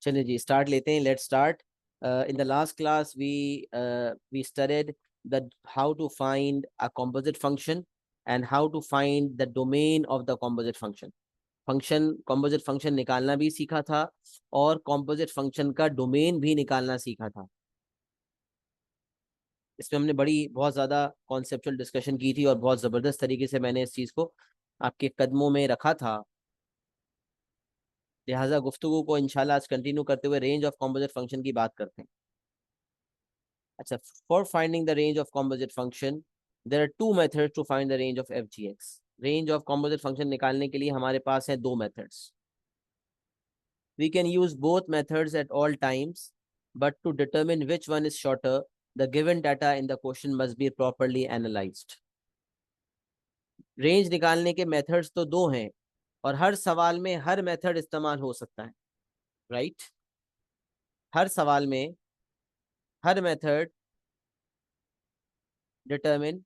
चलिए जी स्टार्ट लेते हैं. Let's start. In the last class we studied the how to find a composite function and how to find the domain of the composite function. composite function निकालना भी सीखा था और composite function का domain भी निकालना सीखा था. इसमें हमने बहुत ज़्यादा कॉन्सेप्चुअल डिस्कशन की थी और बहुत ज़बरदस्त तरीके से मैंने इस चीज़ को आपके कदमों में रखा था. लिहाजा गुफ्तगू को इंशाल्लाह आज कंटिन्यू करते हुए रेंज ऑफ कॉम्पोजिट फंक्शन की बात करते हैं. अच्छा, for finding the range of composite function there are two methods to find the range of F G x. Range of composite function निकालने के लिए हमारे पास है दो methods. We can use both methods at all times, but to determine which one is shorter the given data in the question must be properly analysed. Range निकालने के methods तो दो हैं और हर सवाल में हर मेथड इस्तेमाल हो सकता है. राइट हर सवाल में हर मेथड डिटरमिन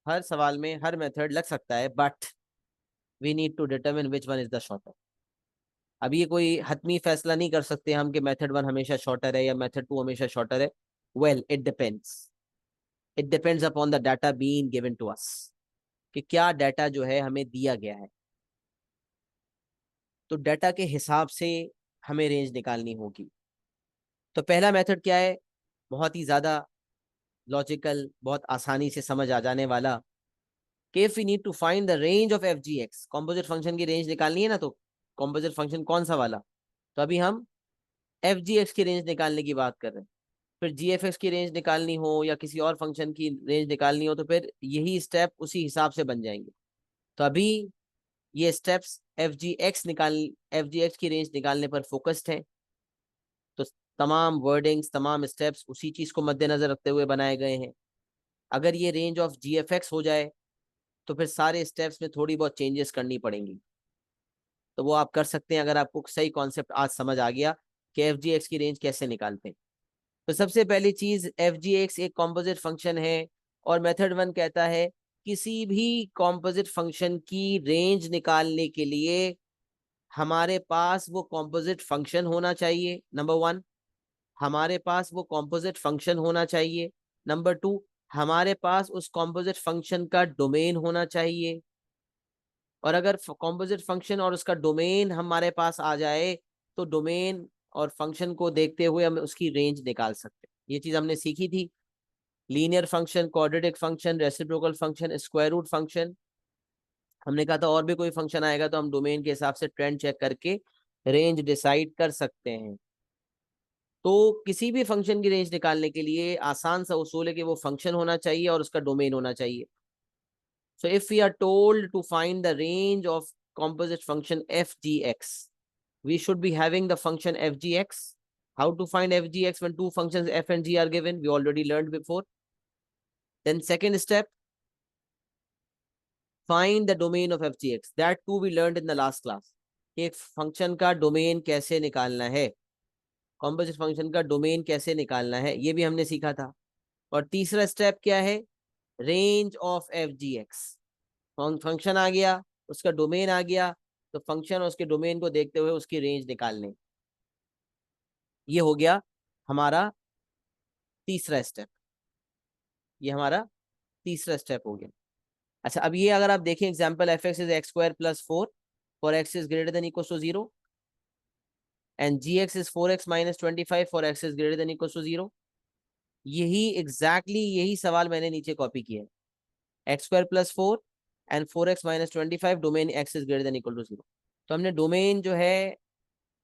हर सवाल में हर मेथड लग सकता है, but we need to determine which one is the shorter. अभी ये कोई हतमी फैसला नहीं कर सकते हम कि मेथड वन हमेशा शॉर्टर है या मेथड टू हमेशा शॉर्टर है. Well it depends upon the data being given to us, कि क्या डाटा जो है हमें दिया गया है. तो डाटा के हिसाब से हमें रेंज निकालनी होगी. तो पहला मेथड क्या है, बहुत ही ज्यादा लॉजिकल, बहुत आसानी से समझ आ जाने वाला, कि if we need to find the range of F G x, composite function की रेंज निकालनी है ना, तो कॉम्पोजिट फंक्शन कौन सा वाला, तो अभी हम एफ जी एक्स की रेंज निकालने की बात कर रहे हैं. फिर जी एफ एक्स की रेंज निकालनी हो या किसी और फंक्शन की रेंज निकालनी हो तो फिर यही स्टेप उसी हिसाब से बन जाएंगे. तो अभी ये स्टेप्स एफ जी एक्स की रेंज निकालने पर फोकस्ड है. तो तमाम वर्डिंग्स, तमाम स्टेप्स उसी चीज को मद्देनजर रखते हुए बनाए गए हैं. अगर ये range of g F x हो जाए तो फिर सारे स्टेप्स में थोड़ी बहुत चेंजेस करनी पड़ेंगी. तो वो आप कर सकते हैं अगर आपको सही कॉन्सेप्ट आज समझ आ गया कि एफ जी एक्स की रेंज कैसे निकालते हैं. तो सबसे पहली चीज, एफ जी एक्स एक कॉम्पोजिट फंक्शन है और मेथड वन कहता है किसी भी कॉम्पोजिट फंक्शन की रेंज निकालने के लिए हमारे पास वो कॉम्पोजिट फंक्शन होना चाहिए. नंबर वन, हमारे पास वो कॉम्पोजिट फंक्शन होना चाहिए. नंबर टू, हमारे पास उस कॉम्पोजिट फंक्शन का डोमेन होना चाहिए. और अगर कॉम्पोजिट फंक्शन और उसका डोमेन हमारे पास आ जाए तो डोमेन और फंक्शन को देखते हुए हम उसकी रेंज निकाल सकते हैं. ये चीज हमने सीखी थी. Linear function, quadratic function, reciprocal function, square root function. हमने कहा था और भी कोई फंक्शन आएगा तो हम डोमेन के हिसाब से ट्रेंड चेक करके रेंज डिसाइड कर सकते हैं. तो किसी भी फंक्शन की रेंज निकालने के लिए आसान सा उसूल है कि वो फंक्शन होना चाहिए और उसका डोमेन होना चाहिए. So if we are told to find the range of composite function fgx, we should be having the function fgx. How to find fgx when two functions f and g are given? We already learned before. Then second step, find the domain of fgx. That too we learned in the last class. एक function का domain कैसे निकालना है, composite function का domain कैसे निकालना है, ये भी हमने सीखा था. और तीसरा स्टेप क्या है, range of F G x. Function आ गया, उसका डोमेन आ गया, तो फंक्शन और उसके डोमेन को देखते हुए उसकी रेंज निकालने. ये हो गया हमारा तीसरा स्टेप. ये हमारा तीसरा स्टेप हो गया. अच्छा, अब ये अगर आप देखें example, f x is x square plus 4 for x is greater than equal to 0 and g x is 4x minus 25 for x is greater than equal to 0. यही एग्जैक्टली यही सवाल मैंने नीचे कॉपी किया है. X square plus 4 and 4x minus 25, domain x is greater than equal to 0. तो हमने domain जो है,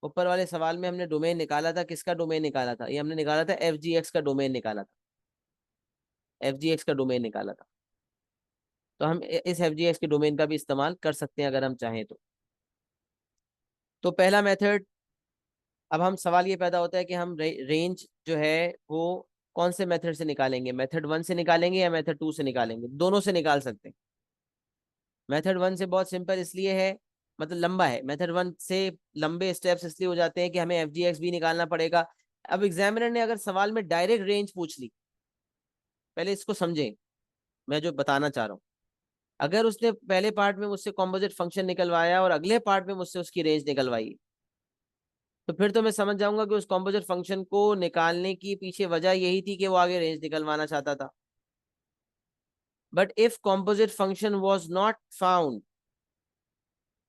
ऊपर वाले सवाल में हमने डोमेन निकाला था. किसका डोमेन निकाला था, ये हमने निकाला था एफ जी एक्स का डोमेन निकाला था. एफ जी एक्स का डोमेन निकाला था. तो हम इस एफ जी एक्स के डोमेन का भी इस्तेमाल कर सकते हैं अगर हम चाहें तो. तो पहला मेथड, अब हम सवाल ये पैदा होता है कि हम रेंज जो है वो कौन से मेथड से निकालेंगे, मेथड वन से निकालेंगे या मेथड टू से निकालेंगे. दोनों से निकाल सकते हैं. मेथड वन से बहुत सिंपल इसलिए है, मतलब लंबा है. मेथड वन से लंबे स्टेप्स इसलिए हो जाते हैं कि हमें एफ जी एक्स भी निकालना पड़ेगा. अब एग्जामिनर ने अगर सवाल में डायरेक्ट रेंज पूछ ली, पहले इसको समझें मैं जो बताना चाह रहा हूँ. अगर उसने पहले पार्ट में मुझसे कॉम्पोजिट फंक्शन निकलवाया और अगले पार्ट में मुझसे उसकी रेंज निकलवाई, तो फिर तो मैं समझ जाऊंगा कि उस कॉम्पोजिट फंक्शन को निकालने की पीछे वजह यही थी कि वो आगे रेंज निकलवाना चाहता था। But if composite function was not found,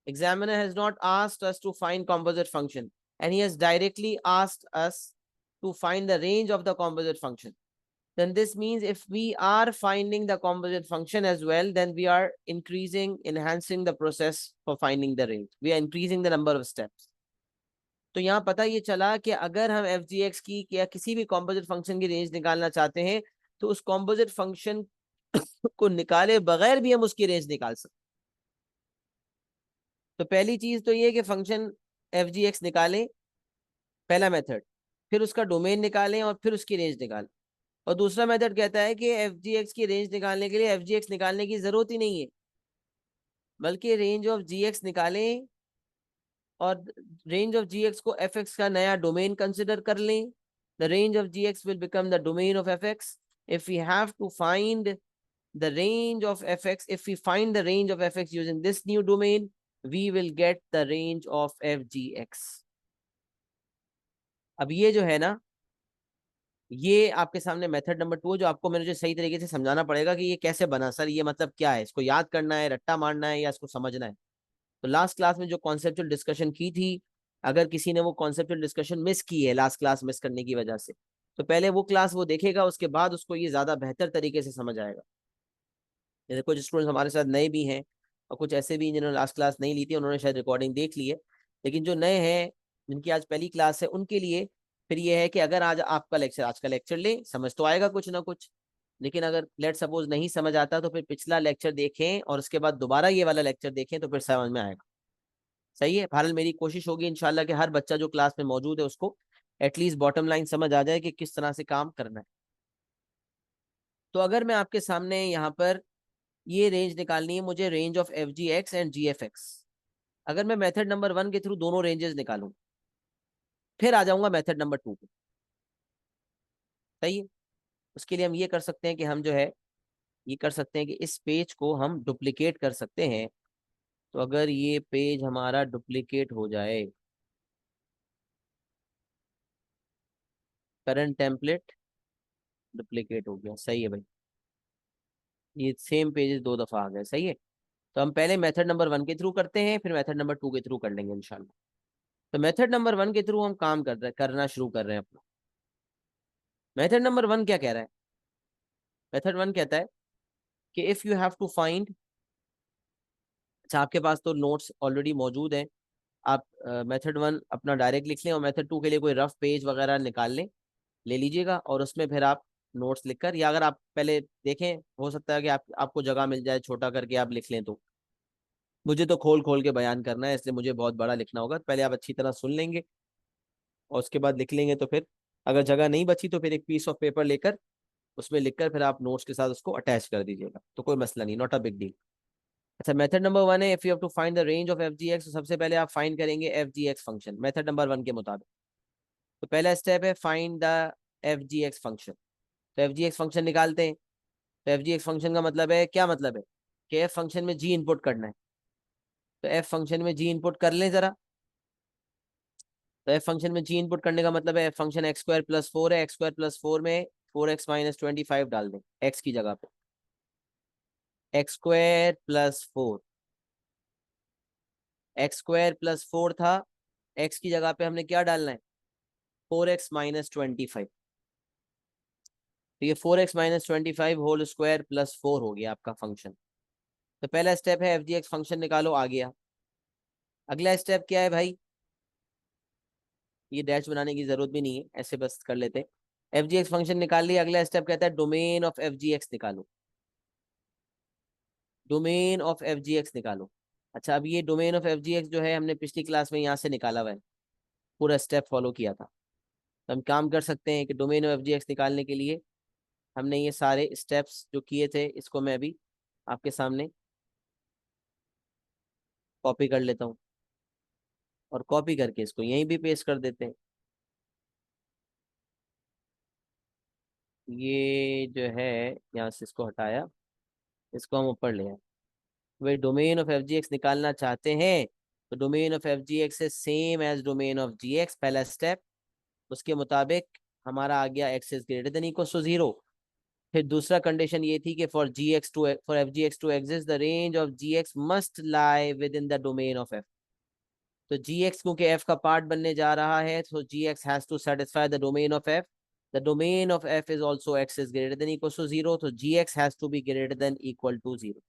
examiner has not asked us to find composite function, and he has directly asked us to find the range of the composite function, then this means if we are finding the composite function as well, then we are enhancing the process for finding the range. We are increasing the number of steps. तो यहाँ पता ये चला कि अगर हम F G x की या किसी भी कॉम्पोजिट फंक्शन की रेंज निकालना चाहते हैं तो उस कॉम्पोजिट फंक्शन को निकाले बगैर भी हम उसकी रेंज निकाल सकते। तो पहली चीज तो ये कि फंक्शन एफ जी एक्स निकालें, पहला मेथड, फिर उसका डोमेन निकालें और फिर उसकी रेंज निकालें। और दूसरा मेथड कहता है कि एफ जी एक्स की रेंज निकालने के लिए एफ जी एक्स निकालने की जरूरत ही नहीं है, बल्कि रेंज ऑफ जी एक्स निकालें और रेंज ऑफ जी एक्स को एफ एक्स का नया डोमेन कंसिडर कर लें। The range of g x will become the domain of f x. If we have to find the range of fx, if we find the range of fx using this new domain, we will get the range of fgx. अब ये जो है ना, ये आपके सामने method number 2 जो आपको मुझे सही तरीके से समझाना पड़ेगा कि ये कैसे बना सर, ये मतलब क्या है, इसको याद करना है, रट्टा मारना है या इसको समझना है। तो लास्ट क्लास में जो कॉन्सेप्चुअल डिस्कशन की थी, अगर किसी ने वो कॉन्सेप्चुअल डिस्कशन मिस की है लास्ट क्लास मिस करने की वजह से, तो पहले वो क्लास वो देखेगा, उसके बाद उसको ये ज्यादा बेहतर तरीके से समझ आएगा। जैसे कुछ स्टूडेंट्स हमारे साथ नए भी हैं और कुछ ऐसे भी जिन्होंने लास्ट क्लास नहीं ली थी, उन्होंने शायद रिकॉर्डिंग देख ली है, लेकिन जो नए हैं जिनकी आज पहली क्लास है उनके लिए फिर ये है कि अगर आज का लेक्चर ले, समझ तो आएगा कुछ ना कुछ, लेकिन अगर लेट सपोज नहीं समझ आता तो फिर पिछला लेक्चर देखें और उसके बाद दोबारा ये वाला लेक्चर देखें तो फिर समझ में आएगा। सही है। बहरहाल मेरी कोशिश होगी इंशाल्लाह कि हर बच्चा जो क्लास में मौजूद है उसको एटलीस्ट बॉटम लाइन समझ आ जाए कि किस तरह से काम करना है। तो अगर मैं आपके सामने यहाँ पर ये रेंज निकालनी है मुझे, range of F G x and g F x, अगर मैं मेथड नंबर 1 के थ्रू दोनों रेंजेस निकालूं, फिर आ जाऊंगा मेथड नंबर 2 पे। सही है। उसके लिए हम ये कर सकते हैं कि हम जो है ये कर सकते हैं कि इस पेज को हम डुप्लीकेट कर सकते हैं। तो अगर ये पेज हमारा डुप्लीकेट हो जाए, करंट टेम्पलेट डुप्लीकेट हो गया, सही है भाई, ये सेम पेजेस 2 दफा आ गए, सही है। तो हम पहले मेथड नंबर 1 के थ्रू करते हैं, फिर मेथड नंबर 2 के थ्रू कर लेंगे इंशाल्लाह। तो मेथड नंबर 1 के थ्रू हम काम करना शुरू कर रहे हैं अपना। मेथड नंबर 1 क्या कह रहा है? मेथड 1 कहता है कि if you have to find, अच्छा आपके पास तो नोट्स ऑलरेडी मौजूद हैं, आप मेथड 1 अपना डायरेक्ट लिख लें और मेथड 2 के लिए कोई रफ पेज वगैरह निकाल लें, ले लीजिएगा, और उसमें फिर आप नोट्स लिखकर, या अगर आप पहले देखें हो सकता है कि आपको जगह मिल जाए छोटा करके आप लिख लें। तो मुझे तो खोल खोल के बयान करना है, इसलिए मुझे बहुत बड़ा लिखना होगा, पहले आप अच्छी तरह सुन लेंगे और उसके बाद लिख लेंगे। तो फिर अगर जगह नहीं बची तो फिर एक पीस ऑफ पेपर लेकर उसमें लिखकर फिर आप नोट्स के साथ उसको अटैच कर दीजिएगा, तो कोई मसला नहीं, नॉट अ बिग डील। अच्छा मेथड नंबर 1 है if you have to find the range of F G x, तो सबसे पहले आप फाइंड करेंगे एफ जी एक्स फंक्शन मेथड नंबर 1 के मुताबिक। तो पहला स्टेप है find the f ji x function. तो एफ जी एक्स फंक्शन निकालते हैं। तो एफ जी एक्स फंक्शन का मतलब है, क्या मतलब है कि एफ फंक्शन में जी इनपुट करना है। तो एफ फंक्शन में जी इनपुट कर लें जरा। तो एफ फंक्शन में जी इनपुट करने का मतलब है F function x square plus 4 है, एक्स स्क्वायर प्लस 4 में 4x माइनस 25 डाल दें एक्स की जगह पे, x square plus 4, x square plus 4 था, एक्स की जगह पे हमने क्या डालना है, 4x माइनस 25। तो ये 4x minus 25 whole square plus 4 हो गया आपका फंक्शन। तो पहला स्टेप है एफ जी एक्स फंक्शन निकालो, आ गया। अगला स्टेप क्या है भाई, ये डैश बनाने की जरूरत भी नहीं है, ऐसे बस कर लेते हैं। एफ जी एक्स फंक्शन निकाल लिया, अगला स्टेप कहता है domain of F G X निकालो, domain of F G X निकालो। अच्छा अब ये domain of F G X जो है हमने पिछली क्लास में यहाँ से निकाला हुआ है, पूरा स्टेप फॉलो किया था। तो हम काम कर सकते हैं कि domain of F G x निकालने के लिए हमने ये सारे स्टेप्स जो किए थे इसको मैं अभी आपके सामने कॉपी कर लेता हूँ, और कॉपी करके इसको यहीं भी पेस्ट कर देते हैं। ये जो है यहाँ से इसको हटाया, इसको हम ऊपर ले आए। वही domain of F G x निकालना चाहते हैं तो domain of F G x is same as domain of g x, पहला स्टेप। उसके मुताबिक हमारा आ गया x is greater than equal to zero. फिर दूसरा कंडीशन ये थी कि for f ji x to exist the range of g x must lie within the domain of f. तो जी एक्स क्योंकि एफ का पार्ट बनने जा रहा है, तो जी X has to satisfy the domain of F. The domain of F is also X is greater than equal to zero, तो जी X has to be greater than equal to zero.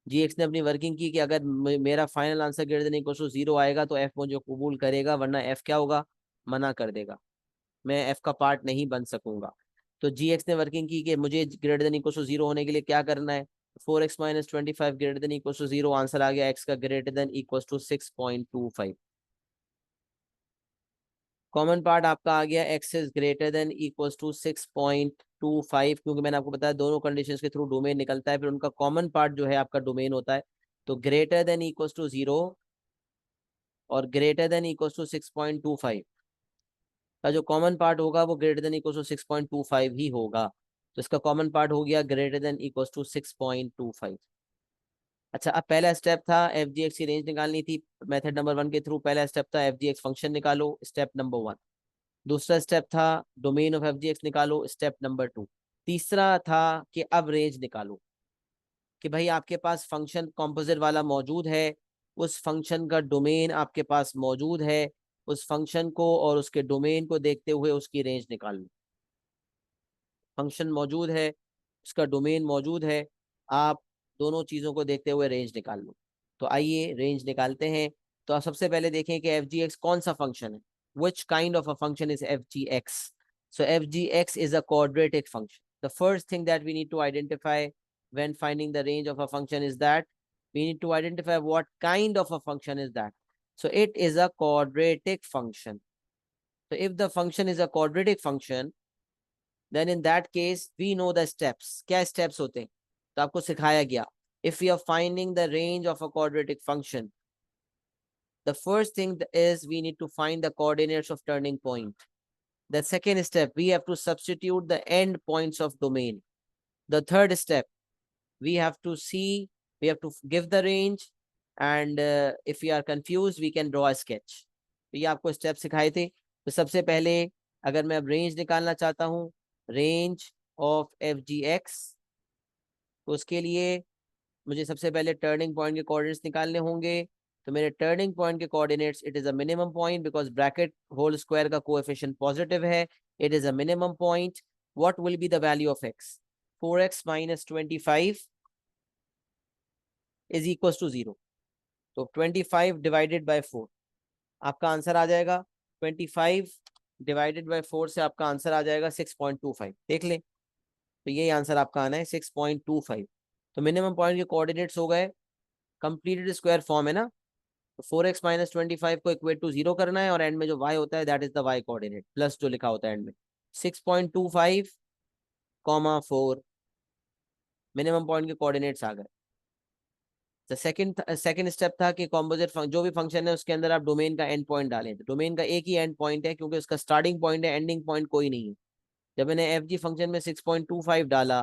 G X ने अपनी working की कि अगर मेरा final answer greater than equal to zero आएगा तो F मुझे कबूल करेगा, वरना एफ क्या होगा, मना कर देगा, मैं एफ का पार्ट नहीं बन सकूंगा। तो जी एक्स ने वर्किंग की कि मुझे greater than equal to zero होने के लिए क्या करना है, 4x - 25 greater than equal to zero, answer आ गया एक्स का greater than equal to 6.25। Common part आपका आ गया x is greater than equals to 6.25, क्योंकि मैंने आपको बताया दोनों कंडीशंस के थ्रू डोमेन निकलता है, फिर उनका कॉमन पार्ट जो है आपका डोमेन होता है। तो greater than equals to zero और ग्रेटर देन इक्वल्स टू 6.25 का जो कॉमन पार्ट होगा वो ग्रेटर देन इक्वल्स टू 6.25 ही होगा। तो इसका कॉमन पार्ट हो गया ग्रेटर देन इक्वल्स टू 6.25। अच्छा, अब पहला स्टेप था एफ जी एक्स की रेंज निकालनी थी, मेथड नंबर 1 के थ्रू पहला स्टेप था एफ जी एक्स फंक्शन निकालो, स्टेप नंबर 1। दूसरा स्टेप था domain of F G X निकालो, स्टेप नंबर 2। तीसरा था कि अब रेंज निकालो, कि भाई आपके पास फंक्शन कॉम्पोजिट वाला मौजूद है, उस फंक्शन का डोमेन आपके पास मौजूद है, उस फंक्शन को और उसके डोमेन को देखते हुए उसकी रेंज निकाल लो। फंक्शन मौजूद है, उसका डोमेन मौजूद है, आप दोनों चीज़ों को देखते हुए रेंज निकाल लो। तो आइए रेंज निकालते हैं। तो आप सबसे पहले देखें कि एफ जी एक्स कौन सा फंक्शन है, which kind of a function is F G x. So F G x is a quadratic function. The first thing that we need to identify when finding the range of a function is that we need to identify what kind of a function is that. So it is a quadratic function. So if the function is a quadratic function, then in that case we know the steps. क्या steps होते हैं, तो आपको सिखाया गया, if we are finding the range of a quadratic function, the first thing is we need to find the coordinates of turning point. The second step, we have to substitute the end points of domain. The third step, we have to see, we have to give the range, and if we are confused we can draw a sketch. तो ये आपको step सिखाए थे। तो सबसे पहले अगर मैं अब रेंज निकालना चाहता हूँ, range of F G x, तो उसके लिए मुझे सबसे पहले टर्निंग पॉइंट के कोऑर्डिनेट्स निकालने होंगे। तो मेरे टर्निंग पॉइंट के coordinates, it is a minimum point because bracket whole square का कोएफिशिएंट पॉजिटिव है, it is a minimum point. What will be the value of x, 4x - 25 is equal to 0। तो 25 divided by 4 आपका answer आ जाएगा, 25 divided by 4 से आपका answer आ जाएगा 6.25। देख ले, तो यही आंसर आपका आना है 6.25। तो मिनिमम पॉइंट के कोऑर्डिनेट्स हो गए, कंप्लीटेड स्क्वायर फॉर्म है ना। तो 4x - 25 को इक्वेट टू 0 करना है, और एंड में जो y होता है that is the y coordinate, plus जो लिखा होता है एंड में 6.25, 4 मिनिमम पॉइंट के कोऑर्डिनेट्स आ गए। तो सेकंड स्टेप था कि कॉम्पोजिट जो भी फंक्शन है उसके अंदर आप डोमेन का एंड पॉइंट डालें। तो डोमेन का एक ही एंड पॉइंट है क्योंकि उसका स्टार्टिंग पॉइंट है, एंडिंग पॉइंट कोई नहीं है। जब मैंने एफ जी फंक्शन में 6.25 डाला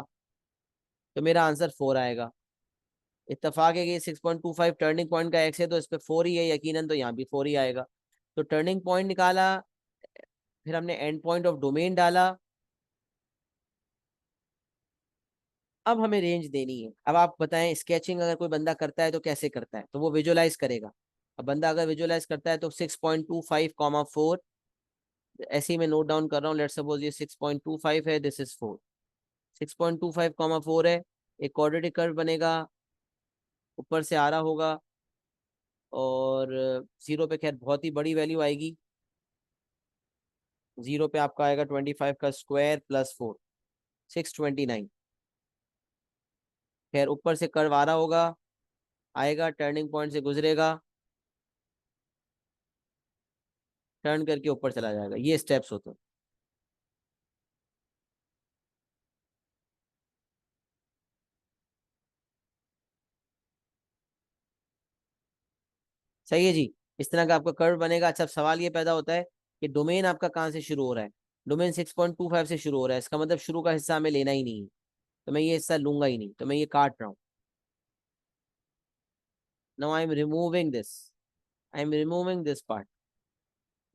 तो मेरा आंसर 4 आएगा। इत्तेफाक है कि 6.25 टर्निंग पॉइंट का एक्स है, तो इस पे 4 ही है यकीनन, तो यहाँ भी 4 ही आएगा। तो टर्निंग पॉइंट निकाला, फिर हमने एंड पॉइंट ऑफ डोमेन डाला। अब हमें रेंज देनी है। अब आप बताएं, स्केचिंग अगर कोई बंदा करता है तो कैसे करता है, तो वो विजुअलाइज करेगा। अब बंदा अगर विजुअलाइज करता है तो 6.25, 4, ऐसे ही मैं नोट डाउन कर रहा हूँ। लेट्स सपोज ये 6.25 है, दिस इज 4। 6.25, 4 है, एक क्वाड्रेटिक कर्व बनेगा, ऊपर से आ रहा होगा, और जीरो पे खैर बहुत ही बड़ी वैल्यू आएगी। जीरो पे आपका आएगा 25 का स्क्वायर प्लस 4, 629। खैर ऊपर से कर्व आ रहा होगा, आएगा, टर्निंग पॉइंट से गुजरेगा, टर्न करके ऊपर चला जाएगा। ये स्टेप्स होते हैं। सही है जी, इस तरह का आपका कर्व बनेगा। अच्छा, अब सवाल ये पैदा होता है कि डोमेन आपका कहाँ से शुरू हो रहा है। डोमेन 6.25 से शुरू हो रहा है, इसका मतलब शुरू का हिस्सा हमें लेना ही नहीं है, तो मैं ये हिस्सा लूंगा ही नहीं, तो मैं ये काट रहा हूँ। Now I am removing this. I am removing this part,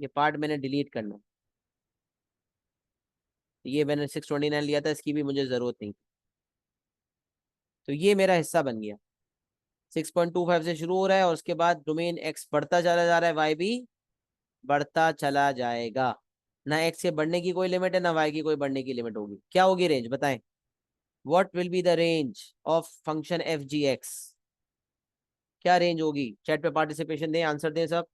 ये पार्ट मैंने डिलीट करना। ये मैंने 629 लिया था, इसकी भी मुझे जरूरत नहीं। तो ये मेरा हिस्सा बन गया। 6.25 से शुरू हो रहा है और उसके बाद डोमेन एक्स बढ़ता चला जा रहा है, वाई भी बढ़ता चला जाएगा। ना एक्स के बढ़ने की कोई लिमिट है, ना वाई की कोई बढ़ने की लिमिट होगी। क्या होगी रेंज बताएं? What will be the range of function F G x? क्या रेंज होगी? चैट पे पार्टिसिपेशन दें, आंसर दें सब।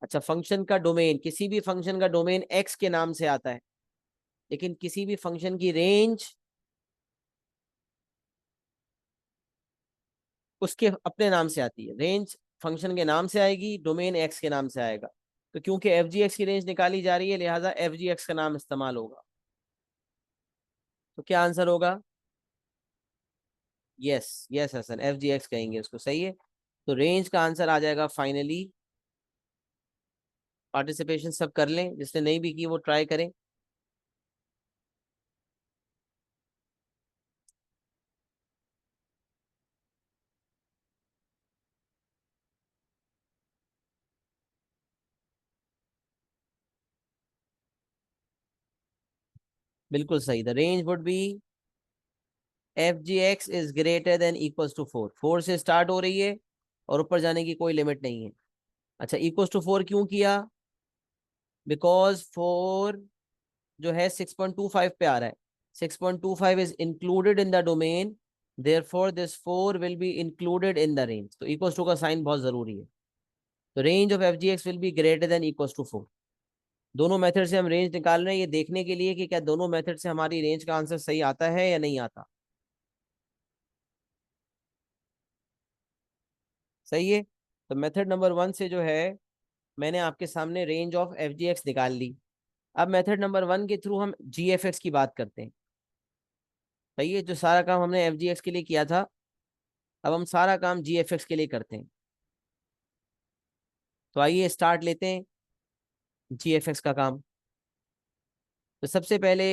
अच्छा, फंक्शन का डोमेन, किसी भी फंक्शन का डोमेन एक्स के नाम से आता है, लेकिन किसी भी फंक्शन की रेंज उसके अपने नाम से आती है। रेंज फंक्शन के नाम से आएगी, डोमेन एक्स के नाम से आएगा। तो क्योंकि एफ जी एक्स की रेंज निकाली जा रही है, लिहाजा एफ जी एक्स का नाम इस्तेमाल होगा। तो क्या आंसर होगा? यस, यस हसन, एफ जी एक्स कहेंगे उसको, सही है। तो रेंज का आंसर आ जाएगा फाइनली। पार्टिसिपेशन सब कर लें, जिसने नहीं भी की वो ट्राई करें। बिल्कुल सही। The range would be f ji x is greater than equals to 4। 4 से स्टार्ट हो रही है और ऊपर जाने की कोई लिमिट नहीं है। अच्छा, इक्वल्स टू 4 क्यों किया? बिकॉज 4 जो है 6.25 पे आ रहा है। 6.25 is included in the domain, therefore this 4 will be included in the range. तो इक्वल्स टू का साइन बहुत जरूरी है। तो range of F G x will be greater than equals to 4। दोनों मेथड से हम रेंज निकाल रहे हैं, ये देखने के लिए कि क्या दोनों मेथड से हमारी रेंज का आंसर सही आता है या नहीं आता। सही है। तो मेथड नंबर 1 से जो है मैंने आपके सामने range of F G x निकाल ली। अब मेथड नंबर 1 के थ्रू हम जी एफ एक्स की बात करते हैं। सही है, जो सारा काम हमने एफ जी एक्स के लिए किया था, अब हम सारा काम जी एफ एक्स के लिए करते हैं। तो आइए स्टार्ट लेते हैं जी एफ एक्स का काम। तो सबसे पहले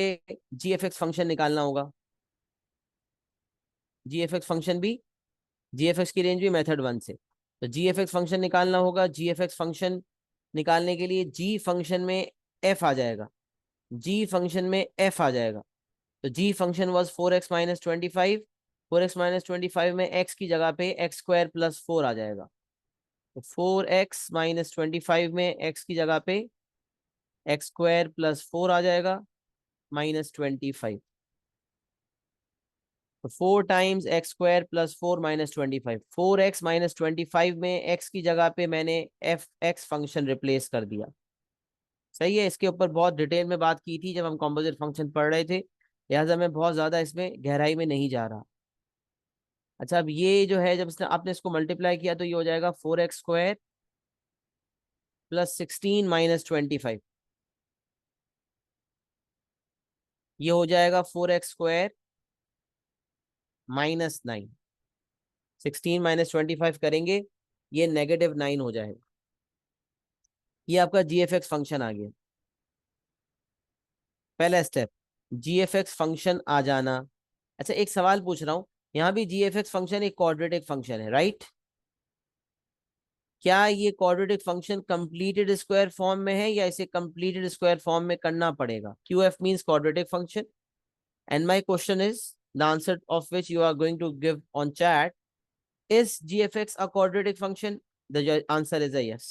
जी एफ एक्स फंक्शन निकालना होगा। जी एफ एक्स फंक्शन भी, जी एफ एक्स की रेंज भी मेथड 1 से। तो जी एफ एक्स फंक्शन निकालना होगा। जी एफ एक्स फंक्शन निकालने के लिए जी फंक्शन में एफ आ जाएगा। जी फंक्शन में एफ आ जाएगा। तो जी फंक्शन वॉज 4x-25। 4x-25 में एक्स की जगह पे x² + 4 आ जाएगा। तो 4x-25 में एक्स की जगह पे x² + 4 आ जाएगा, -25। तो 4 टाइम्स x² + 4 -25। 4x-25 में एक्स की जगह पे मैंने एफ एक्स फंक्शन रिप्लेस कर दिया। सही है। इसके ऊपर बहुत डिटेल में बात की थी जब हम कॉम्पोजिट फंक्शन पढ़ रहे थे, लिहाजा मैं बहुत ज्यादा इसमें गहराई में नहीं जा रहा। अच्छा, अब ये जो है, जब इसने आपने इसको मल्टीप्लाई किया तो ये हो जाएगा 4x² + 16 - 25। ये हो जाएगा 4x² - 9। 16 - 25 करेंगे, ये -9 हो जाएगा। ये आपका जी एफ एक्स फंक्शन आ गया। पहला स्टेप, जी एफ एक्स फंक्शन आ जाना। अच्छा, एक सवाल पूछ रहा हूँ, यहाँ भी जी एफ एक्स फंक्शन एक क्वाड्रेटिक फंक्शन है, राइट? क्या ये quadratic function completed square form में है या इसे कंप्लीटेड स्क्वायर फॉर्म में करना पड़ेगा? Q F means quadratic function, and my question is the answer of which you are going to give on chat, is gfx a quadratic function? The answer is a yes.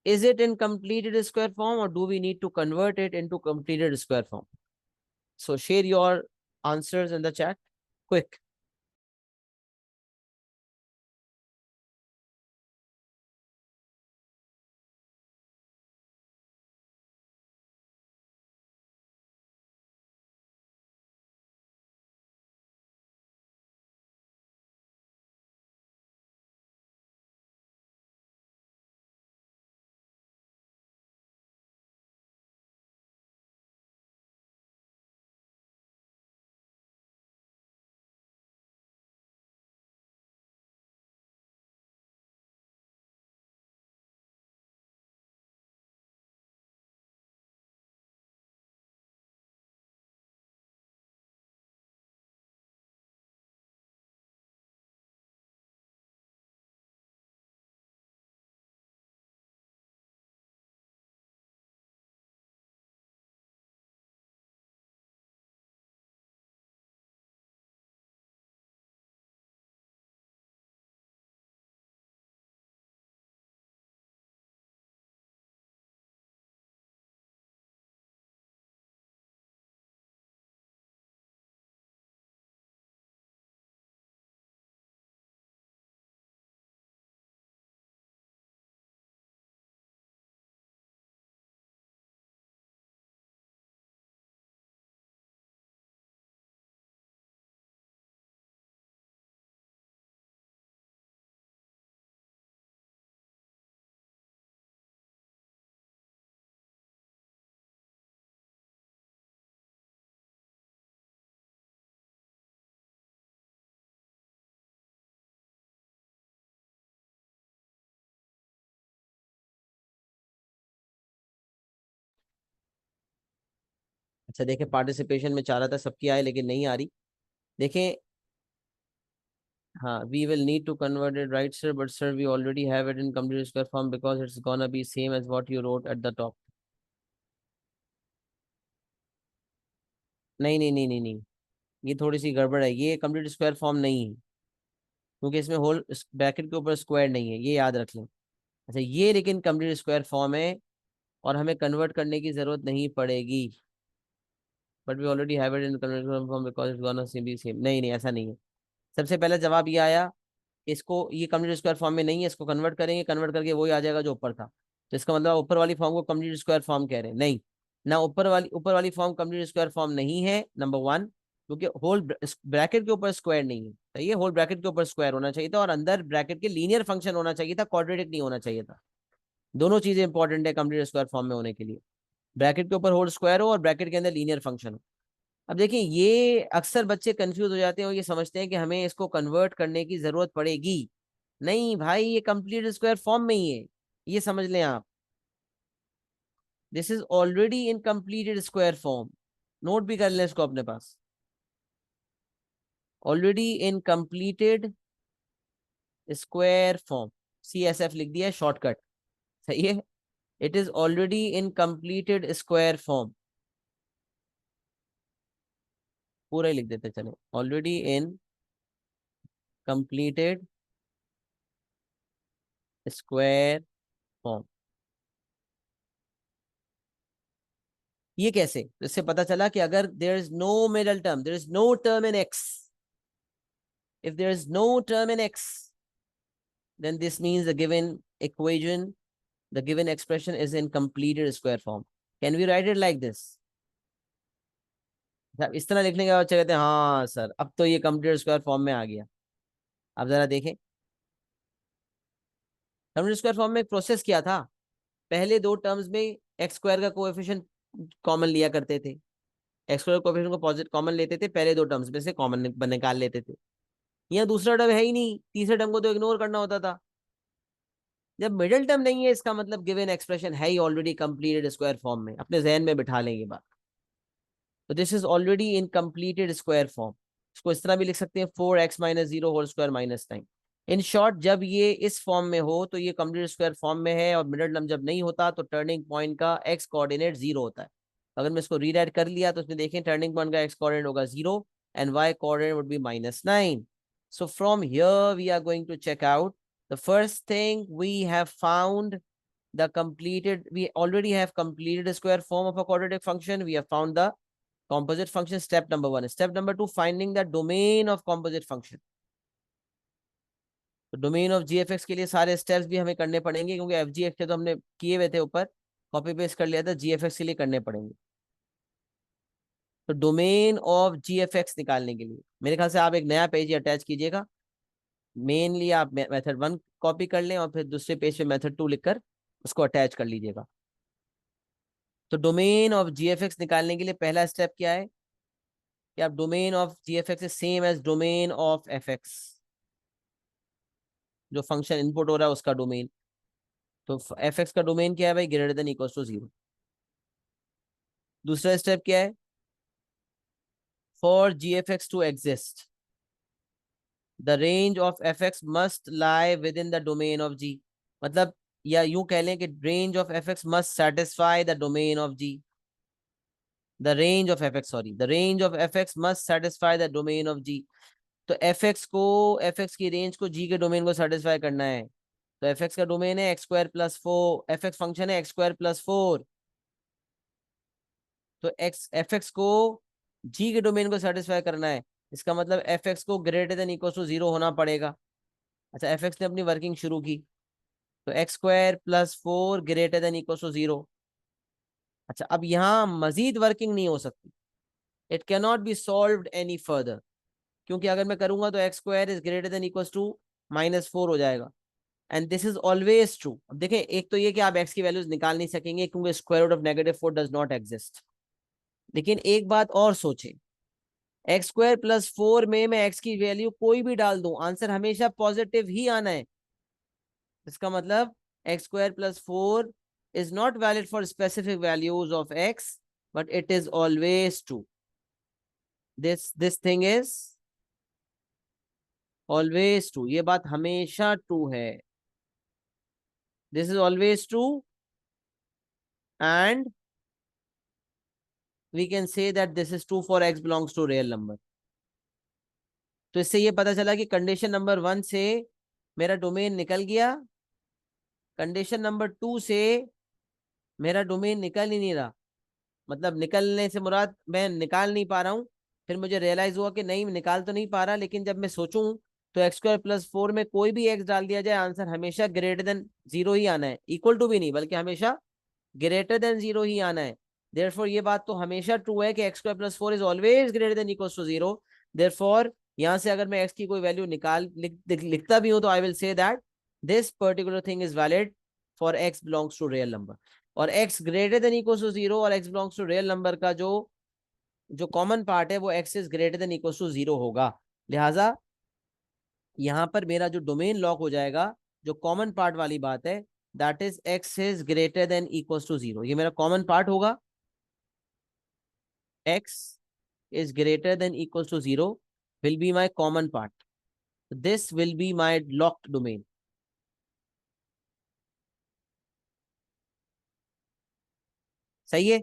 Is it in completed square form or do we need to convert it into completed square form? So share your answers in the chat quick. अच्छा देखें, participation में चाह रहा था सबकी आए लेकिन नहीं आ रही। देखें, हाँ, we will need to convert it, right sir, but sir we already have it in complete square form because it's gonna be same as what you wrote at the top. नहीं नहीं नहीं नहीं नहीं, ये थोड़ी सी गड़बड़ है, ये कंप्लीट स्क्वायर फॉर्म नहीं है, क्योंकि इसमें होल ब्रैकेट के ऊपर स्क्वायर नहीं है, ये याद रख लें। अच्छा, ये लेकिन कंप्लीट स्क्वायर फॉर्म है और हमें कन्वर्ट करने की जरूरत नहीं पड़ेगी, but we already have it in complete square form because it's gonna be same. नहीं नहीं, ऐसा नहीं है। सबसे पहला जवाब ये आया, इसको, ये कंप्लीट स्क्वायर फॉर्म में नहीं है, इसको कन्वर्ट करेंगे, कन्वर्ट करके वही आ जाएगा जो ऊपर था। तो इसका मतलब ऊपर वाली फॉर्म को कंप्लीट स्क्वायर फॉर्म कह रहे हैं, नहीं ना, ऊपर वाली फॉर्म कंप्लीट स्क्वायर फॉर्म नहीं है, नंबर वन, क्योंकि होल ब्रैकेट के ऊपर स्क्वायर नहीं है, सही है, होल ब्रैकेट के ऊपर स्क्वायर होना चाहिए था और अंदर ब्रैकेट के लीनियर फंक्शन होना चाहिए था, क्वाड्रेटिक नहीं होना चाहिए था। दोनों चीजें इंपॉर्टेंट है कंप्लीट स्क्वायर फॉर्म में होने के लिए, ब्रैकेट के ऊपर होल स्क्वायर हो और ब्रैकेट के अंदर लीनियर फंक्शन हो। अब देखिए, ये अक्सर बच्चे कंफ्यूज हो जाते हैं और ये समझते हैं कि हमें इसको कन्वर्ट करने की जरूरत पड़ेगी। नहीं भाई, ये कंप्लीट स्क्वायर फॉर्म में ही है, ये समझ लें आप, this is already in completed square form. Note भी कर लें इसको अपने पास, already in completed square form, CSF लिख दिया शॉर्टकट, सही है, it is already in completed square form, पूरा ही लिख देते चले, already in completed square form. ये कैसे? तो इससे पता चला कि अगर there is no middle term, there is no term in X, if there is no term in x, then this means the given equation, the given expression is in completed square form. Can we write it like this? जब इस तरह लिखने के बाद बच्चे कहते हैं हाँ सर अब तो ये कंप्लीट स्क्वायर फॉर्म में आ गया। अब जरा देखें, कंप्लीट स्क्वायर फॉर्म में एक प्रोसेस किया था, पहले दो टर्म्स में एक्स स्क्वायर का कोएफिशिएंट कॉमन लिया करते थे, एक्स स्क्वायर कोएफिशिएंट को पॉजिटिव कॉमन लेते थे, पहले दो टर्म्स में से कॉमन निकाल लेते थे। यहाँ दूसरा टर्म है ही नहीं, तीसरे टर्म को तो इग्नोर करना होता था। जब मिडिल टर्म नहीं है, इसका मतलब गिवन एक्सप्रेशन है ही ऑलरेडी कंप्लीटेड स्क्वायर फॉर्म में, अपने जहन में बिठा लेंगे बात। तो this is already in completed square form. इसको इस तरह भी लिख सकते हैं, 4x - 0 whole square -9। In short, जब ये इस फॉर्म में हो तो ये कंप्लीट स्क्वायर फॉर्म में है, और मिडिल टर्म जब नहीं होता तो टर्निंग पॉइंट का एक्स कोऑर्डिनेट 0 होता है। अगर मैं इसको रीराइट कर लिया तो इसमें देखें, टर्निंग पॉइंट का एक्स कोऑर्डिनेट होगा 0 and y coordinate would be -9। So from here we are going to check out the first thing we have found the completed, we already have completed a square form of a quadratic function, we have found the composite function, step number 1. Step number 2, finding the domain of composite function. तो domain of GFX के लिए सारे steps भी हमें करने पड़ेंगे, क्योंकि FGX के तो हमने किए हुए थे, ऊपर कॉपी पेस्ट कर लिया था, GFX के लिए करने पड़ेंगे। तो डोमेन ऑफ GFX निकालने के लिए मेरे ख्याल से आप एक नया पेज अटैच कीजिएगा, मेनली आप मेथड 1 कॉपी कर लें और फिर दूसरे पेज पे मेथड 2 लिखकर उसको अटैच कर लीजिएगा। तो डोमेन ऑफ GFX निकालने के लिए पहला स्टेप क्या है कि आप domain of GFX is same as domain of FX, जो फंक्शन इनपुट हो रहा है उसका डोमेन। तो FX का डोमेन क्या है भाई? Greater than equal to 0। दूसरा स्टेप क्या है? For GFX to exist the range of FX must lie within the domain of G, मतलब या यूं कह लें कि range of FX must satisfy the domain of G, the range of FX, sorry, the range of FX must satisfy the domain of G। तो FX की range को G के डोमेन को सेटिस्फाई करना है। तो FX का डोमेन है x²+4, FX फंक्शन है x²+4, तो FX को G के डोमेन को सेटिस्फाई करना है, इसका मतलब FX को ग्रेटर देन इक्वल टू 0 होना पड़ेगा। अच्छा, FX ने अपनी वर्किंग शुरू की, तो x²+4 greater than equal to 0। अच्छा, अब यहाँ मजीद वर्किंग नहीं हो सकती, it can not be solved any further, क्योंकि अगर मैं करूंगा तो x² is greater than equal to -4 हो जाएगा, and this is always true. अब देखें, एक तो ये कि आप x की वैल्यूज निकाल नहीं सकेंगे क्योंकि square root of -4 does not exist, लेकिन एक बात और सोचें, x²+4 में मैं x की वैल्यू कोई भी डाल दूं, आंसर हमेशा पॉजिटिव ही आना है। इसका मतलब x²+4 is not valid for specific values of x, but it is always true. This thing is always true. ये बात हमेशा true है. This is always true, and we can say that this is true for x belongs to real number. तो इससे ये पता चला कि कंडीशन नंबर 1 से मेरा डोमेन निकल गया, कंडीशन नंबर 2 से मेरा डोमेन निकल ही नहीं रहा. मतलब निकलने से मुराद मैं निकाल नहीं पा रहा हूँ. फिर मुझे रियलाइज हुआ कि नहीं, निकाल तो नहीं पा रहा, लेकिन जब मैं सोचूं तो x² + 4 में कोई भी x डाल दिया जाए, आंसर हमेशा ग्रेटर देन 0 ही आना है. इक्वल टू भी नहीं, बल्कि हमेशा ग्रेटर देन 0 ही आना है. देयरफॉर ये बात तो हमेशा ट्रू है कि x² + 4 is always greater than equal to 0. Therefore यहाँ से अगर मैं x की कोई वैल्यू लिखता भी हूं तो I will say that this particular thing is valid for x belongs to real number. और x greater than equal to 0 और x belongs to real number का जो जो कॉमन पार्ट है वो x is greater than equal to 0 होगा. लिहाजा यहाँ पर मेरा जो डोमेन लॉक हो जाएगा, जो कॉमन पार्ट वाली बात है, that is x is greater than equal to 0. ये मेरा कॉमन पार्ट होगा. x is greater than equals to 0 will be my common part. This will be my locked domain. सही है.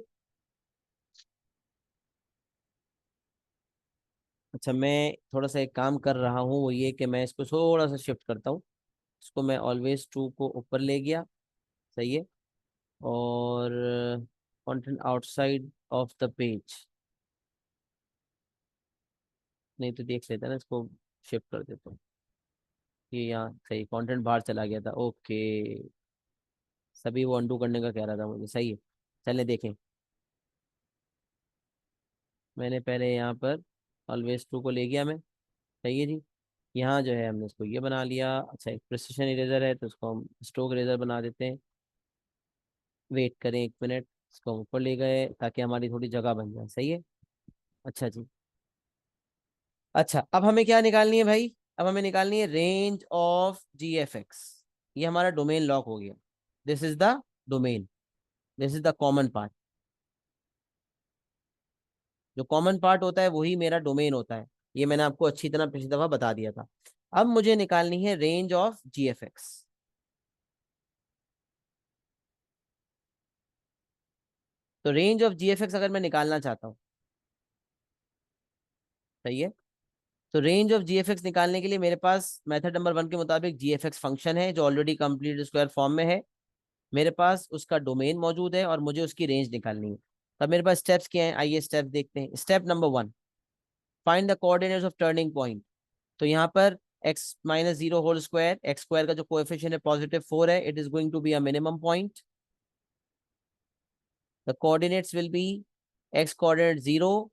अच्छा, मैं थोड़ा सा एक काम कर रहा हूँ, वो ये कि मैं इसको थोड़ा सा शिफ्ट करता हूँ. इसको मैं ऑलवेज ट्रू को ऊपर ले गया. सही है. और content outside of the page, नहीं तो देख लेते हैं ना, इसको शिफ्ट कर देता हूँ. ये यहाँ सही, कंटेंट बाहर चला गया था. ओके, सभी वो अंडू करने का कह रहा था मुझे. सही है. चलिए देखें. मैंने पहले यहाँ पर ऑलवेज ट्रू को ले गया मैं. सही है जी. यहाँ जो है हमने इसको ये बना लिया. अच्छा, एक प्रिसिशन इरेजर है तो इसको हम स्ट्रोक इरेजर बना देते हैं. वेट करें 1 मिनट. इसको हम ऊपर ले गए ताकि हमारी थोड़ी जगह बन जाए. सही है. अच्छा जी. अच्छा, अब हमें क्या निकालनी है भाई? अब हमें निकालनी है रेंज ऑफ GFX. ये हमारा डोमेन लॉक हो गया. This is the domain. This is the common part. जो कॉमन पार्ट होता है वही मेरा डोमेन होता है. ये मैंने आपको अच्छी तरह पिछली दफा बता दिया था. अब मुझे निकालनी है रेंज ऑफ GFX. तो रेंज ऑफ GFX अगर मैं निकालना चाहता हूँ, सही है, तो रेंज ऑफ GFX निकालने के लिए मेरे पास मेथड नंबर 1 के मुताबिक GFX फंक्शन है जो ऑलरेडी कंप्लीट स्क्वायर फॉर्म में है. मेरे पास उसका डोमेन मौजूद है और मुझे उसकी रेंज निकालनी है. तब मेरे पास स्टेप्स क्या हैं, आइए स्टेप देखते हैं. Step number 1, find the coordinates of turning point. तो यहाँ पर x-0 whole square, x square का जो कोएफिशिएंट है +4 है, it is going to be a minimum point. The coordinates will be x coordinate 0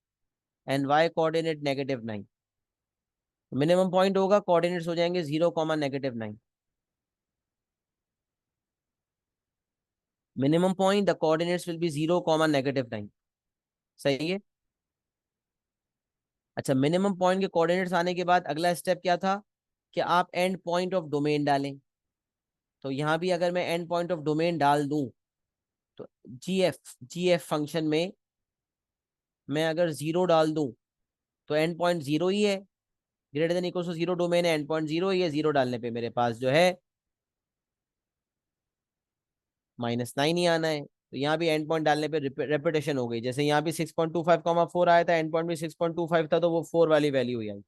and y coordinate -9. Minimum point होगा, coordinates हो जाएंगे 0, -9. Minimum point, the coordinates will be 0, -9. सही है. अच्छा, मिनिमम पॉइंट के कोऑर्डिनेट्स आने के बाद अगला स्टेप क्या था कि आप एंड पॉइंट ऑफ डोमेन डालें. तो यहाँ भी अगर मैं एंड पॉइंट ऑफ डोमेन डाल दूं तो जीएफ फंक्शन में मैं अगर 0 डाल दूं तो एंड पॉइंट 0 ही है. Greater than equal to 0 domain है, एंड पॉइंट 0 ही है. 0 डालने पे मेरे पास जो है -9 ही आना है. तो यहाँ भी एंड पॉइंट डालने पे रेपिटेशन हो गई. जैसे यहाँ भी 6.25, 4 आया था, एंड पॉइंट भी 6.25 था, तो वो 4 वाली वैल्यू हुई आई.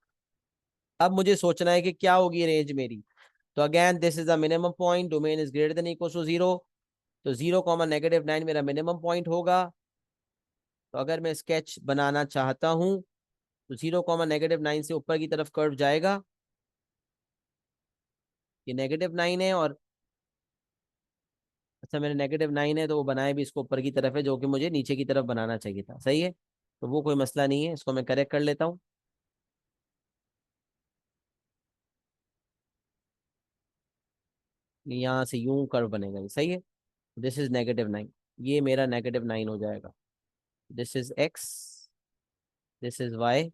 अब मुझे सोचना है कि क्या होगी रेंज मेरी. तो again this is the minimum point, domain is greater than equal to 0. तो 0, -9 मेरा मिनिमम पॉइंट होगा. तो अगर मैं स्केच बनाना चाहता हूँ तो 0, -9 से ऊपर की तरफ कर्व जाएगा. ये -9 है, और अच्छा मेरे -9 है तो वो बनाए भी इसको ऊपर की तरफ है, जो कि मुझे नीचे की तरफ बनाना चाहिए था. सही है. तो वो कोई मसला नहीं है, इसको मैं करेक्ट कर लेता हूँ. यहाँ से यूं कर्व बनेगा. ये सही है. This is -9. ये मेरा -9 हो जाएगा. This is x, this is y,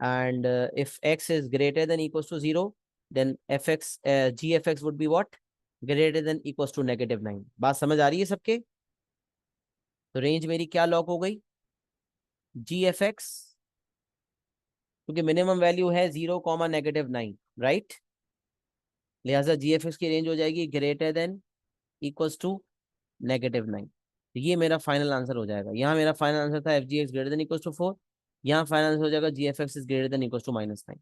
and if x is greater than equals to 0, then gfx would be what? Greater than equals to -9. बात समझ आ रही है सबके? तो रेंज मेरी क्या लॉक हो गई, जी एफ एक्स, क्योंकि मिनिमम वैल्यू है 0, -9, राइट। लिहाजा जी एफ एक्स की रेंज हो जाएगी ग्रेटर देन इक्वल्स टू -9। तो ये मेरा फाइनल आंसर हो जाएगा। यहाँ मेरा फाइनल आंसर था F G X greater than equals to 4। यहाँ फाइनल आंसर हो जाएगा G F x is greater than equals to -9।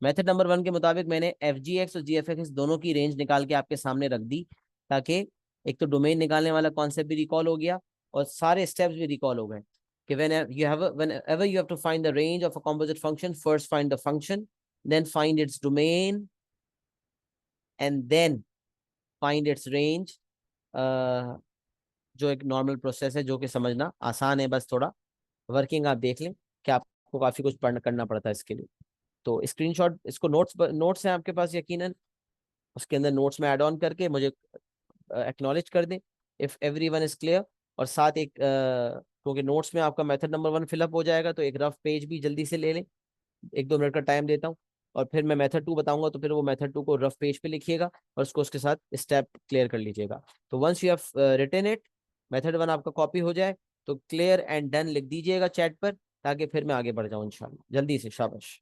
Method number 1 के मुताबिक मैंने एफ जी एक्स और जी एफ एक्स दोनों की रेंज निकाल के आपके सामने रख दी, ताकि एक तो डोमेन निकालने वाला कॉन्सेप्ट भी रिकॉल हो गया और सारे स्टेप्स भी रिकॉल हो गए कि whenever you have to find the range of a composite function, first find the function, then find its domain, and then find its range। जो एक नॉर्मल प्रोसेस है, जो कि समझना आसान है, बस थोड़ा वर्किंग आप देख लें कि आपको काफी कुछ पढ़ना करना पड़ता है इसके लिए। तो स्क्रीनशॉट, इसको नोट्स हैं आपके पास यकीनन, उसके अंदर नोट्स में ऐड ऑन करके मुझे एक्नॉलेज कर दें इफ एवरीवन इज क्लियर। और साथ एक क्योंकि नोट्स में आपका मेथड नंबर 1 फिलअप हो जाएगा, तो एक रफ पेज भी जल्दी से ले लें, 1-2 मिनट का टाइम देता हूँ। और फिर मैं मेथड 2 बताऊंगा, तो फिर वो मेथड 2 को रफ पेज पे लिखिएगा और उसको उसके साथ स्टेप क्लियर कर लीजिएगा। तो once you have written it, method 1 आपका कॉपी हो जाए, तो क्लियर एंड डन लिख दीजिएगा चैट पर, ताकि फिर मैं आगे बढ़ जाऊँ इंशाल्लाह जल्दी से। शाबाश।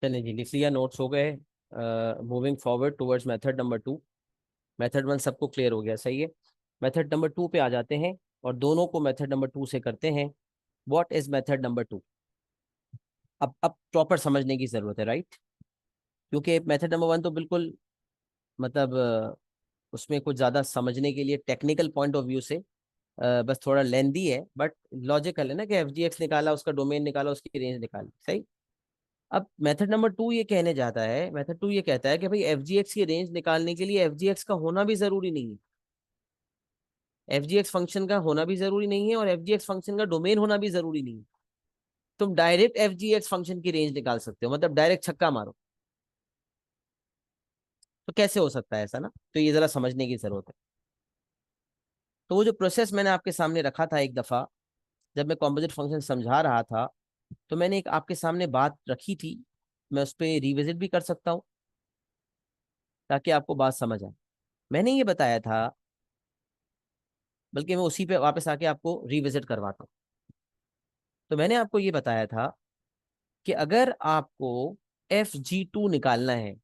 चलिए जी, लिख लिया, नोट्स हो गए। Moving forward towards method number 2। Method 1 सबको क्लियर हो गया, सही है। मेथड नंबर 2 पे आ जाते हैं और दोनों को मेथड नंबर 2 से करते हैं। What is method number 2? अब प्रॉपर समझने की जरूरत है, राइट? क्योंकि मेथड नंबर 1 तो बिल्कुल मतलब उसमें कुछ ज्यादा समझने के लिए टेक्निकल पॉइंट ऑफ व्यू से बस थोड़ा लेंदी है, बट लॉजिकल है ना, कि एफ जी एक्स निकाला, उसका डोमेन निकाला, उसकी रेंज निकाली, सही। अब मेथड नंबर 2 ये कहने जाता है, मेथड 2 ये कहता है कि भाई एफ जी एक्स की रेंज निकालने के लिए एफ जी एक्स का होना भी जरूरी नहीं है, एफ जी एक्स फंक्शन का होना भी जरूरी नहीं है, और एफ जी एक्स फंक्शन का डोमेन होना भी जरूरी नहीं है। तुम direct F G x function की रेंज निकाल सकते हो, मतलब डायरेक्ट छक्का मारो। तो कैसे हो सकता है ऐसा ना, तो ये जरा समझने की जरूरत है। तो वो जो प्रोसेस मैंने आपके सामने रखा था एक दफा, जब मैं कॉम्पोजिट फंक्शन समझा रहा था, तो मैंने एक आपके सामने बात रखी थी। मैं उस पर रिविजिट भी कर सकता हूँ ताकि आपको बात समझ आए। मैंने ये बताया था, बल्कि मैं उसी पे वापस आके आपको रिविजिट करवाता हूँ। तो मैंने आपको ये बताया था कि अगर आपको FG2 निकालना है,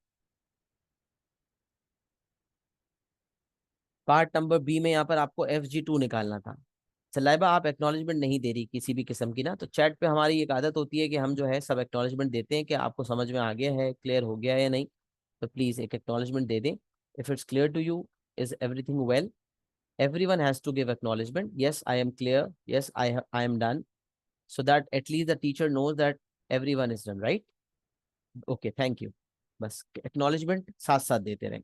पार्ट नंबर बी में यहाँ पर आपको FG2 निकालना था। सलाइबा, आप एक्नॉलेजमेंट नहीं दे रही किसी भी किस्म की ना, तो चैट पे हमारी एक आदत होती है कि हम जो है सब एक्नॉलेजमेंट देते हैं कि आपको समझ में आ गया है, क्लियर हो गया है या नहीं। तो प्लीज एक एक्नॉलेजमेंट दे दें। If it's clear to you, is everything well? Everyone has to give acknowledgement. Yes, I am clear. Yes, I am done. So that at least the teacher knows that everyone is done, right? Okay, thank you. बस acknowledgement साथ साथ देते रहें।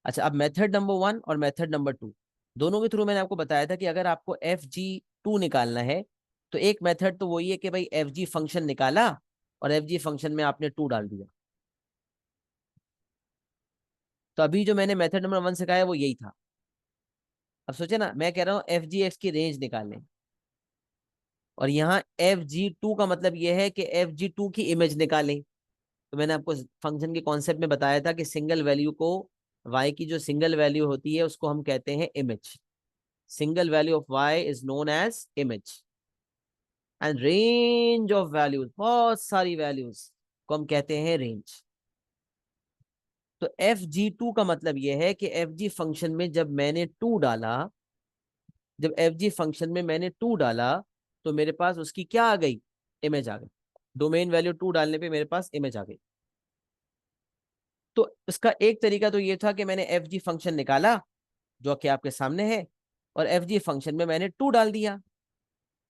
अच्छा, अब method number 1 और method number 2 दोनों के थ्रू मैंने आपको बताया था कि अगर आपको FG2 निकालना है, तो एक मेथड तो वही है कि भाई FG फंक्शन निकाला और FG फंक्शन में आपने 2 डाल दिया। तो अभी जो मैंने मेथड नंबर 1 सिखाया वो यही था। अब सोचे ना, मैं कह रहा हूँ FG की रेंज निकालने, और यहाँ FG2 का मतलब यह है कि FG2 की इमेज निकालें। तो मैंने आपको फंक्शन के कॉन्सेप्ट में बताया था कि सिंगल वैल्यू को, y की जो सिंगल वैल्यू होती है उसको हम कहते हैं image. Single value of y is known as image, and range of values, बहुत सारी वैल्यूज को हम कहते हैं रेंज। तो FG2 का मतलब यह है कि FG फंक्शन में जब मैंने 2 डाला, जब FG फंक्शन में मैंने 2 डाला, तो मेरे पास उसकी क्या आ गई? इमेज आ गई। डोमेन वैल्यू 2 डालने पे मेरे पास इमेज आ गई। तो इसका एक तरीका तो ये था कि मैंने FG फंक्शन निकाला जो कि आपके सामने है, और FG फंक्शन में मैंने 2 डाल दिया।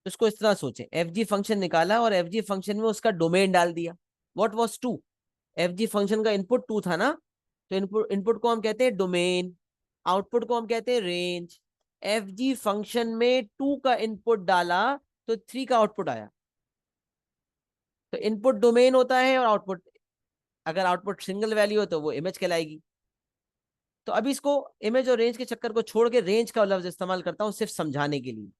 इसको इस तरह सोचें, FG फंक्शन निकाला और FG फंक्शन में उसका डोमेन डाल दिया। What was 2? FG फंक्शन का इनपुट 2 था ना, तो इनपुट इनपुट को हम कहते हैं डोमेन, आउटपुट को हम कहते हैं रेंज। FG फंक्शन में 2 का इनपुट डाला तो 3 का आउटपुट आया। तो इनपुट डोमेन होता है और आउटपुट, अगर आउटपुट सिंगल वैल्यू हो तो वो इमेज कहलाएगी। तो अभी इसको इमेज और रेंज के चक्कर को छोड़ के रेंज का लफ्ज इस्तेमाल करता हूं सिर्फ समझाने के लिए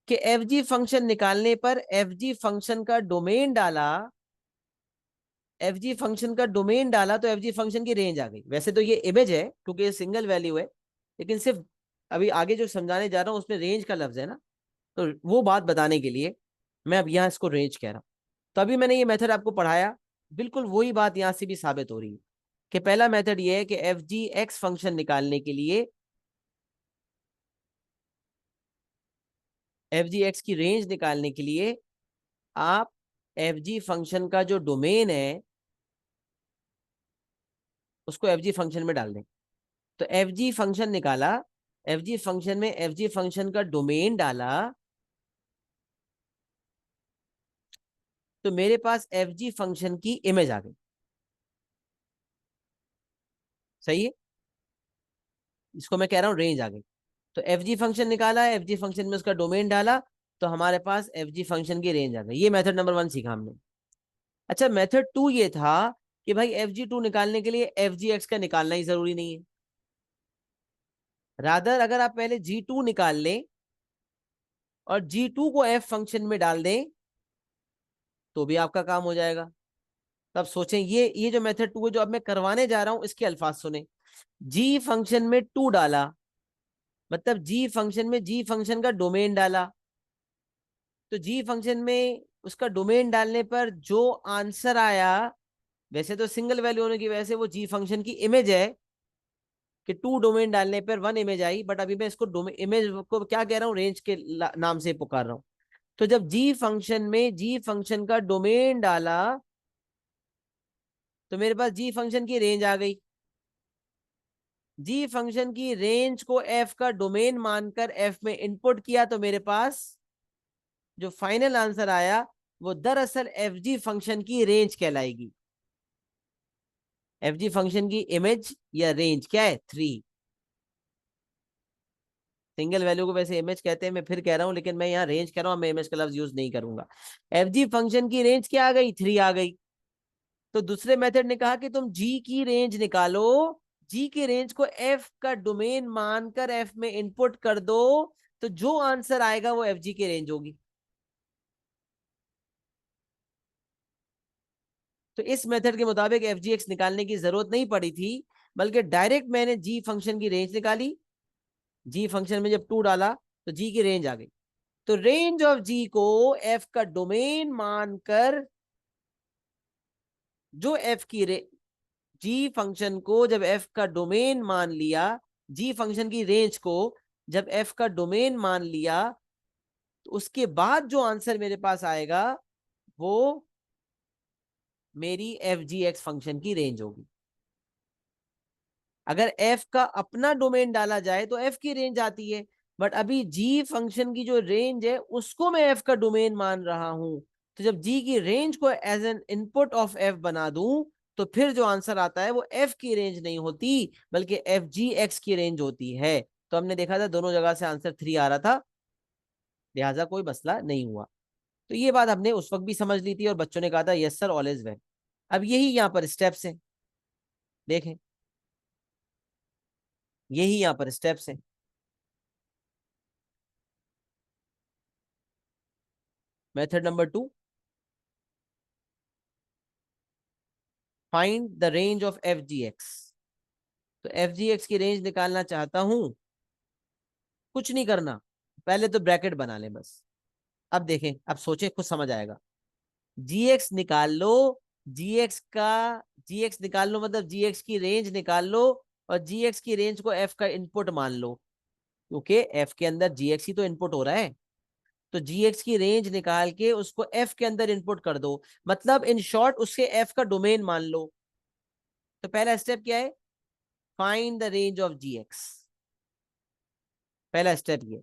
कि FG फंक्शन निकालने पर FG फंक्शन का डोमेन डाला, FG फंक्शन का डोमेन डाला तो FG फंक्शन की रेंज आ गई। वैसे तो ये इमेज है क्योंकि ये सिंगल वैल्यू है, लेकिन सिर्फ अभी आगे जो समझाने जा रहा हूं उसमें रेंज का लफ्ज है ना, तो वो बात बताने के लिए मैं अब यहाँ इसको रेंज कह रहा हूं। तो अभी मैंने ये मेथड आपको पढ़ाया, बिल्कुल वही बात यहाँ से भी साबित हो रही है कि पहला मेथड ये है कि FG फंक्शन निकालने के लिए, FG की रेंज निकालने के लिए आप FG फंक्शन का जो डोमेन है उसको FG फंक्शन में डाल दें। तो FG फंक्शन निकाला, FG फंक्शन में FG फंक्शन का डोमेन डाला, तो मेरे पास FG फंक्शन की इमेज आ गई। सही है, इसको मैं कह रहा हूं रेंज आ गई। तो FG फंक्शन निकाला, FG फंक्शन में उसका डोमेन डाला, तो हमारे पास FG फंक्शन की रेंज आ गई। ये मेथड नंबर 1 सीखा हमने। अच्छा, मेथड 2 ये था कि भाई FG2 निकालने के लिए FG का निकालना ही जरूरी नहीं है। रादर अगर आप पहले G2 निकाल लें और G2 को F फंक्शन में डाल दें तो भी आपका काम हो जाएगा। तब सोचें, ये जो मेथड 2 है जो अब मैं करवाने जा रहा हूं, इसके अल्फाज सुने। G फंक्शन में 2 डाला, मतलब G फंक्शन में G फंक्शन का डोमेन डाला, तो G फंक्शन में उसका डोमेन डालने पर जो आंसर आया, वैसे तो सिंगल वैल्यू होने की वजह से वो जी फंक्शन की इमेज है कि टू डोमेन डालने पर वन इमेज आई, बट अभी मैं इसको डोमेन इमेज को क्या कह रहा हूँ, रेंज के नाम से पुकार रहा हूँ। तो जब जी फंक्शन में जी फंक्शन का डोमेन डाला तो मेरे पास जी फंक्शन की रेंज आ गई। जी फंक्शन की रेंज को एफ का डोमेन मानकर एफ में इनपुट किया तो मेरे पास जो फाइनल आंसर आया वो दरअसल एफ जी फंक्शन की रेंज कहलाएगी। एफ जी फंक्शन की इमेज या रेंज क्या है, 3। सिंगल वैल्यू को वैसे इमेज कहते हैं, मैं फिर कह रहा हूं, लेकिन मैं यहाँ रेंज कह रहा हूं, मैं इमेज का लफ्ज यूज नहीं करूंगा। एफ जी फंक्शन की रेंज क्या आ गई, 3 आ गई। तो दूसरे मेथड ने कहा कि तुम जी की रेंज निकालो, जी की रेंज को एफ का डोमेन मानकर एफ में इनपुट कर दो, तो जो आंसर आएगा वो एफ जी की रेंज होगी। तो इस मेथड के मुताबिक एफ जी एक्स निकालने की जरूरत नहीं पड़ी थी, बल्कि डायरेक्ट मैंने जी फंक्शन की रेंज निकाली। जी फंक्शन में जब 2 डाला तो जी की रेंज आ गई। तो रेंज ऑफ जी को एफ का डोमेन मानकर जो एफ की जी फंक्शन को जब एफ का डोमेन मान लिया, जी फंक्शन की रेंज को जब एफ का डोमेन मान लिया, तो उसके बाद जो आंसर मेरे पास आएगा वो मेरी एफ जी एक्स फंक्शन की रेंज होगी। अगर एफ का अपना डोमेन डाला जाए तो एफ की रेंज आती है, बट अभी जी फंक्शन की जो रेंज है उसको मैं एफ का डोमेन मान रहा हूं। तो जब जी की रेंज को as an input of F बना दूं तो फिर जो आंसर आता है वो एफ की रेंज नहीं होती, बल्कि एफ जी एक्स की रेंज होती है। तो हमने देखा था दोनों जगह से आंसर 3 आ रहा था, लिहाजा कोई मसला नहीं हुआ। तो ये बात हमने उस वक्त भी समझ ली थी और बच्चों ने कहा था yes sir all is well. अब यही यहाँ पर स्टेप्स हैं, देखें, यही यहाँ पर स्टेप्स हैं। Method number 2, find the range of F G x. तो एफ जी एक्स की रेंज निकालना चाहता हूं, कुछ नहीं करना, पहले तो ब्रैकेट बना लें बस। अब देखें, अब सोचें, खुद समझ आएगा। जी एक्स निकाल लो, जी एक्स का जी एक्स निकाल लो मतलब जी एक्स की रेंज निकाल लो, और जी एक्स की रेंज को एफ का इनपुट मान लो, क्योंकि एफ के अंदर जी एक्स ही तो इनपुट हो रहा है। तो जी एक्स की रेंज निकाल के उसको एफ के अंदर इनपुट कर दो, मतलब इन शॉर्ट उसके एफ का डोमेन मान लो। तो पहला स्टेप क्या है, find the range of g x. पहला स्टेप ये,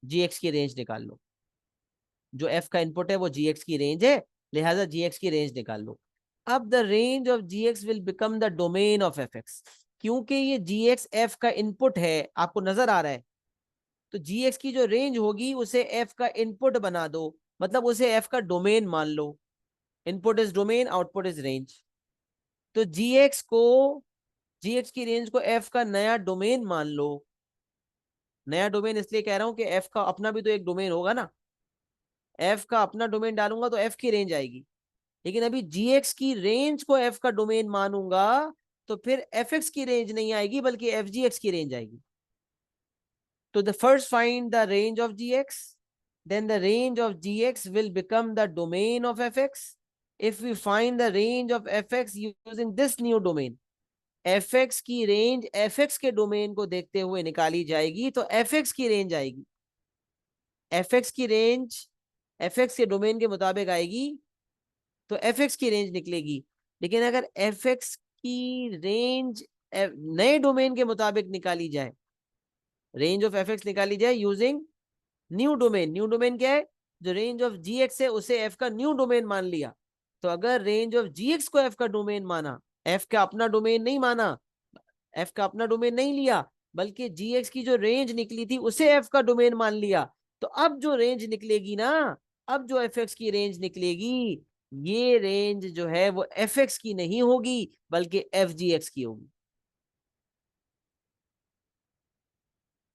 जी एक्स की रेंज निकाल लो। जो एफ का इनपुट है वो जी एक्स की रेंज है, लिहाजा जी एक्स की रेंज निकाल लो। अब the range of g x will become the domain of f x. क्योंकि ये जी एक्स एफ का इनपुट है, आपको नजर आ रहा है, तो जी एक्स की जो रेंज होगी उसे एफ का इनपुट बना दो, मतलब उसे एफ का डोमेन मान लो। Input is domain, output is range. तो जी एक्स की रेंज को एफ का नया डोमेन मान लो। नया डोमेन इसलिए कह रहा हूं कि एफ का अपना भी तो एक डोमेन होगा ना, एफ का अपना डोमेन डालूंगा तो एफ की रेंज आएगी। लेकिन अभी जी एक्स की रेंज को एफ का डोमेन मानूंगा तो फिर एफ एक्स की रेंज नहीं आएगी बल्कि एफ जी एक्स की रेंज आएगी। तो the first find the range of g x, then the range of gx will become the domain of fx. If we find the range of fx using this new domain, fx की range fx के domain को देखते हुए निकाली जाएगी, तो fx की range आएगी, fx की रेंज fx के डोमेन के मुताबिक आएगी, तो fx की रेंज निकलेगी। लेकिन अगर fx की रेंज नए डोमेन के मुताबिक निकाली जाए, रेंज ऑफ fx निकाली जाए using new domain, new domain क्या है, जो रेंज ऑफ जी एक्स है उसे एफ का न्यू डोमेन मान लिया। तो अगर रेंज ऑफ जी एक्स को एफ का डोमेन माना, एफ का अपना डोमेन नहीं माना, एफ का अपना डोमेन नहीं लिया, बल्कि जी एक्स की जो रेंज निकली थी उसे एफ का डोमेन मान लिया, तो अब जो रेंज निकलेगी ना, अब जो एफ एक्स की रेंज निकलेगी, ये रेंज जो है वो एफ एक्स की नहीं होगी बल्कि एफ जी एक्स की होगी।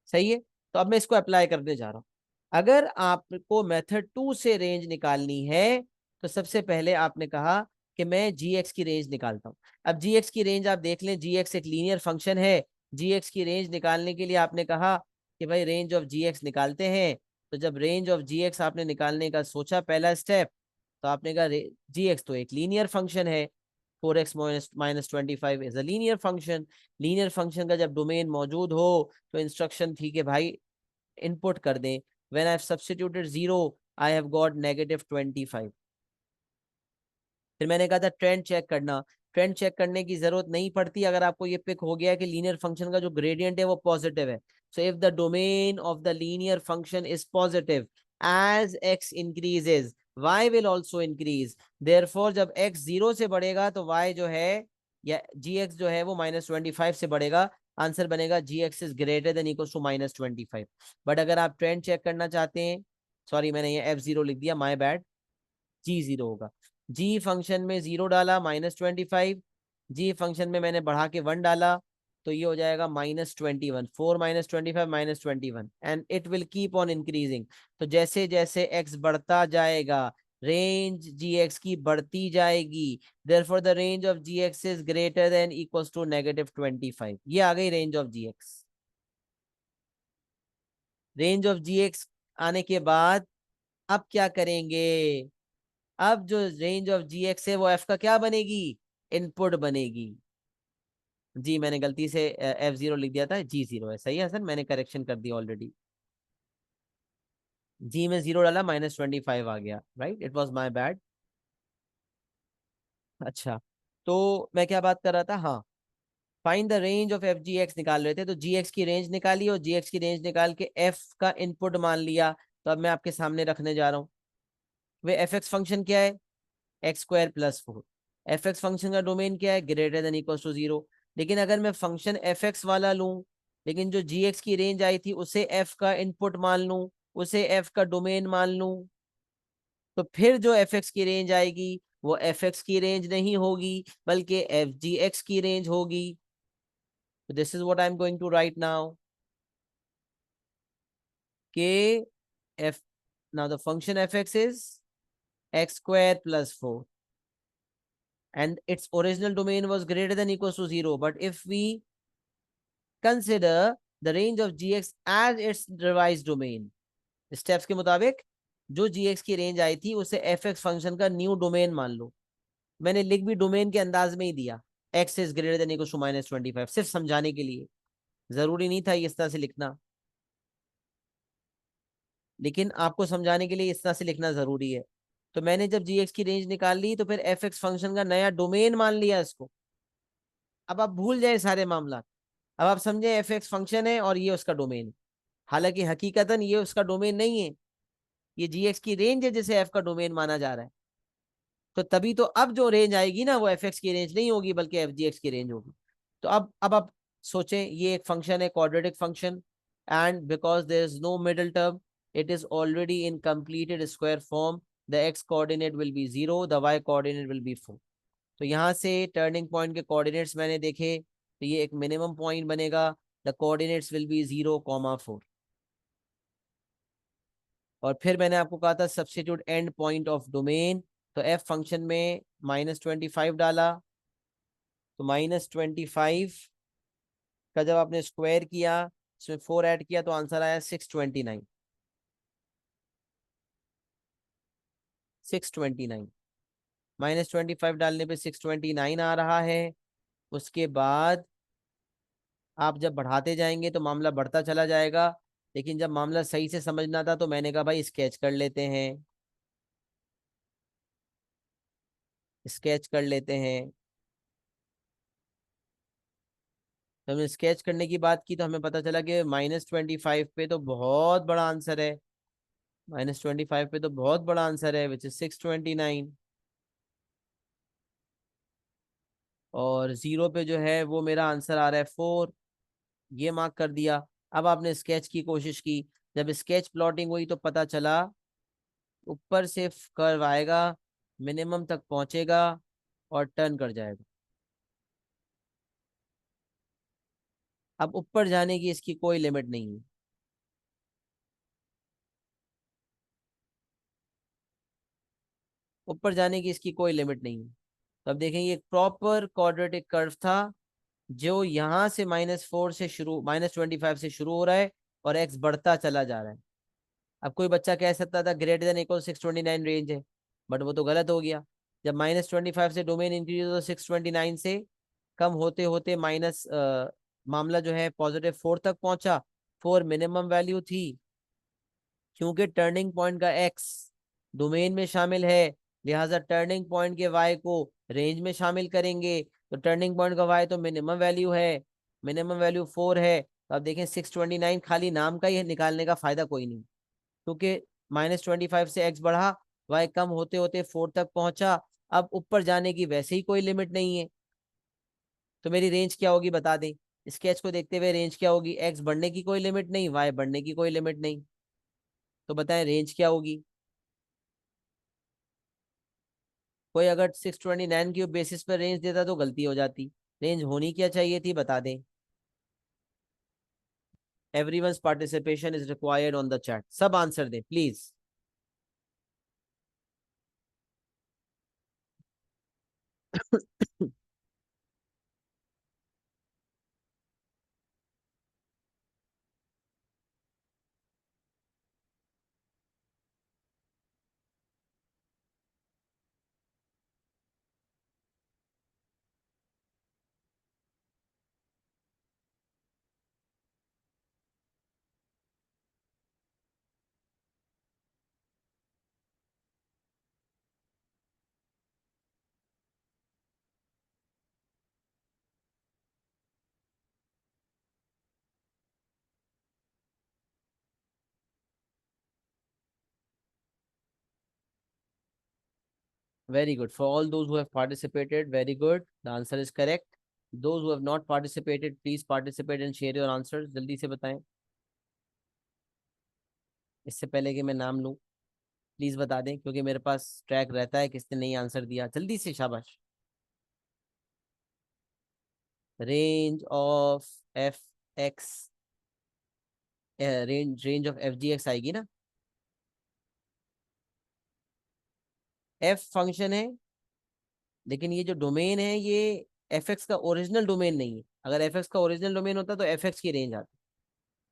सही है। तो अब मैं इसको अप्लाई करने जा रहा हूं। अगर आपको मेथड 2 से रेंज निकालनी है तो सबसे पहले आपने कहा कि मैं जी एक्स की रेंज निकालता हूं। अब जी एक्स की रेंज आप देख लें, जी एक्स एक लीनियर फंक्शन है। जी एक्स की रेंज निकालने के लिए आपने कहा कि भाई रेंज ऑफ जी एक्स निकालते हैं। तो जब रेंज ऑफ जी एक्स आपने निकालने का सोचा, पहला स्टेप, तो आपने कहा जी एक्स तो एक लीनियर फंक्शन है, 4x minus 25 is a linear function. Linear function का जब डोमेन मौजूद हो तो इंस्ट्रक्शन थी कि भाई इनपुट कर दें। When I have substituted 0 I have got -25। फिर मैंने कहा था ट्रेंड चेक करना। ट्रेंड चेक करने की जरूरत नहीं पड़ती अगर आपको ये पिक हो गया कि लीनियर फंक्शन का जो ग्रेडियंट है वो पॉजिटिव है। So if the domain of the linear function is positive, as x increases y will also increase. Therefore जब x 0 से बढ़ेगा तो y जो है या gx जो है वो -25 से बढ़ेगा। आंसर बनेगा gx is greater than equal to -25। But अगर आप ट्रेंड चेक करना चाहते हैं, सॉरी मैंने ये f0 लिख दिया, माय बैड, g0 होगा। जी फंक्शन में 0 डाला -25, जी फंक्शन में मैंने बढ़ा के 1 डाला, तो ये हो जाएगा -21। 4 -25 -21 and it will keep on increasing. तो जैसे जैसे x बढ़ता जाएगा रेंज gx की बढ़ती जाएगी। Therefore the range of gx is greater than equals to -25। ये आ गई range of gx। Range of gx आने के बाद अब क्या करेंगे? अब जो रेंज ऑफ जी एक्स है वो एफ का क्या बनेगी? इनपुट बनेगी। जी मैंने गलती से F0 लिख दिया था, G0 है। सही है सर, मैंने करेक्शन कर दिया ऑलरेडी। जी में 0 डाला -25 आ गया, right, it was my bad. अच्छा, तो मैं क्या बात कर रहा था, हाँ, find the range of F G x निकाल रहे थे। तो जी एक्स की रेंज निकाली और जी एक्स की रेंज निकाल के एफ का इनपुट मान लिया। तो अब मैं आपके सामने रखने जा रहा हूँ। वे एफ एक्स फंक्शन क्या है? x² + 4। एफ एक्स फंक्शन का डोमेन क्या है? Greater than equal to 0। लेकिन अगर मैं फंक्शन एफ एक्स वाला लूं, लेकिन जो जी एक्स की रेंज आई थी उसे एफ का इनपुट मान लूं, उसे एफ का डोमेन मान लूं, तो फिर जो एफ एक्स की रेंज आएगी वो एफ एक्स की रेंज नहीं होगी बल्कि एफ जी एक्स की रेंज होगी। This is what I am going to write now, के F, now the function F x is x² + 4 and its original domain was greater than equals to 0. But if we consider the range of gx as its revised domain, steps के मुताबिक जो gx की range I थी उसे fx function का new domain मान लो। मैंने लिख भी डोमेन के अंदाज में ही दिया, x is greater than equal to -25, सिर्फ समझाने के लिए, जरूरी नहीं था इस तरह से लिखना, लेकिन आपको समझाने के लिए इस तरह से लिखना जरूरी है। तो मैंने जब gx की रेंज निकाल ली तो फिर fx फंक्शन का नया डोमेन मान लिया इसको। अब आप भूल जाए सारे मामला। अब आप समझे एफ एक्स फंक्शन है और ये उसका डोमेन है। हालांकि हकीकतन ये उसका डोमेन नहीं है, ये जी एक्स की रेंज है जिसे एफ का डोमेन माना जा रहा है। तो तभी तो अब जो रेंज आएगी ना वो एफ एक्स की रेंज नहीं होगी बल्कि एफ जी एक्स की रेंज होगी। तो अब आप सोचें, ये एक फंक्शन है quadratic function, and because there is no middle term, it is already in completed square form. The x coordinate will be 0, the y coordinate will be 4। तो यहाँ से टर्निंग पॉइंट के कोऑर्डिनेट्स मैंने देखे, तो ये एक मिनिमम पॉइंट बनेगा। The coordinates will be 0, 4। और फिर मैंने आपको कहा था substitute and point of domain. तो एफ फंक्शन में -25 डाला, तो -25 का जब आपने स्क्वायर किया, इसमें 4 ऐड किया तो आंसर आया 629। 629 -25 डालने पे 629 आ रहा है। उसके बाद आप जब बढ़ाते जाएंगे तो मामला बढ़ता चला जाएगा। लेकिन जब मामला सही से समझना था तो मैंने कहा भाई स्केच कर लेते हैं, स्केच कर लेते हैं। तो हमने स्केच करने की बात की तो हमें पता चला कि -25 पे तो बहुत बड़ा आंसर है, -25 पे तो बहुत बड़ा आंसर है विच इज 629। और 0 पे जो है वो मेरा आंसर आ रहा है 4, ये मार्क कर दिया। अब आपने स्केच की कोशिश की, जब स्केच प्लॉटिंग हुई तो पता चला ऊपर से कर्व आएगा, मिनिमम तक पहुंचेगा और टर्न कर जाएगा। अब ऊपर जाने की इसकी कोई लिमिट नहीं है, ऊपर जाने की इसकी कोई लिमिट नहीं है। तो अब देखेंगे एक प्रॉपर क्वाड्रेटिक कर्व था जो यहाँ से -4 से शुरू, -25 से शुरू हो रहा है और एक्स बढ़ता चला जा रहा है। अब कोई बच्चा कह सकता था ग्रेटर देन इक्वल 629 रेंज है, बट वो तो गलत हो गया। जब -25 से डोमेन इंक्रीज हो तो 629 से कम होते होते माइनस मामला जो है +4 तक पहुंचा। 4 मिनिमम वैल्यू थी, क्योंकि टर्निंग पॉइंट का एक्स डोमेन में शामिल है, लिहाजा टर्निंग पॉइंट के वाई को रेंज में शामिल करेंगे। तो टर्निंग पॉइंट का वाई तो मिनिमम वैल्यू है, मिनिमम वैल्यू 4 है। तो आप देखें 629 खाली नाम का ही है, निकालने का फायदा कोई नहीं, क्योंकि -25 से एक्स बढ़ा, वाई कम होते होते 4 तक पहुंचा। अब ऊपर जाने की वैसे ही कोई लिमिट नहीं है, तो मेरी रेंज क्या होगी बता दें। स्केच को देखते हुए रेंज क्या होगी, एक्स बढ़ने की कोई लिमिट नहीं, वाई बढ़ने की कोई लिमिट नहीं। तो बताएं रेंज क्या होगी। कोई अगर 629 की बेसिस पर रेंज देता तो गलती हो जाती। रेंज होनी क्या चाहिए थी बता दें। Everyone's participation is required on the chat, सब आंसर दें please. Very good. For all those who have participated, very good. The answer is correct. Those who have not participated, please participate and share your answers. जल्दी से बताएं, इससे पहले कि मैं नाम लूं। प्लीज बता दें, क्योंकि मेरे पास ट्रैक रहता है किसने नहीं आंसर दिया। जल्दी से, शाबाश। Range of f x, range of F G x आएगी ना। एफ फंक्शन है, लेकिन ये जो डोमेन है ये एफ एक्स का ओरिजिनल डोमेन नहीं है। अगर एफ एक्स का ओरिजिनल डोमेन होता तो एफ एक्स की रेंज आती,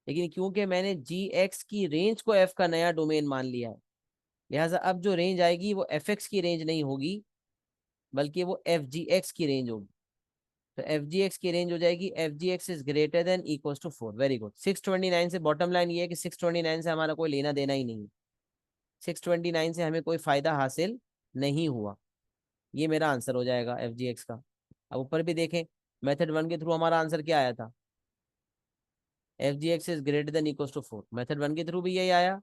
लेकिन क्योंकि मैंने जी एक्स की रेंज को एफ का नया डोमेन मान लिया है, लिहाजा अब जो रेंज आएगी वो एफ एक्स की रेंज नहीं होगी, बल्कि वो एफ जी एक्स की रेंज होगी। तो एफ जी एक्स की रेंज हो जाएगी f ji x is greater than equal to 4। Very good. 629 से बॉटम लाइन ये है कि 629 से हमारा कोई लेना देना ही नहीं है। 629 से हमें कोई फायदा हासिल नहीं हुआ। ये मेरा आंसर हो जाएगा एफ जी एक्स का। अब ऊपर भी देखें, मेथड 1 के थ्रू हमारा आंसर क्या आया था, F G x is greater than equal to 4। Method 1 के थ्रू भी यही आया,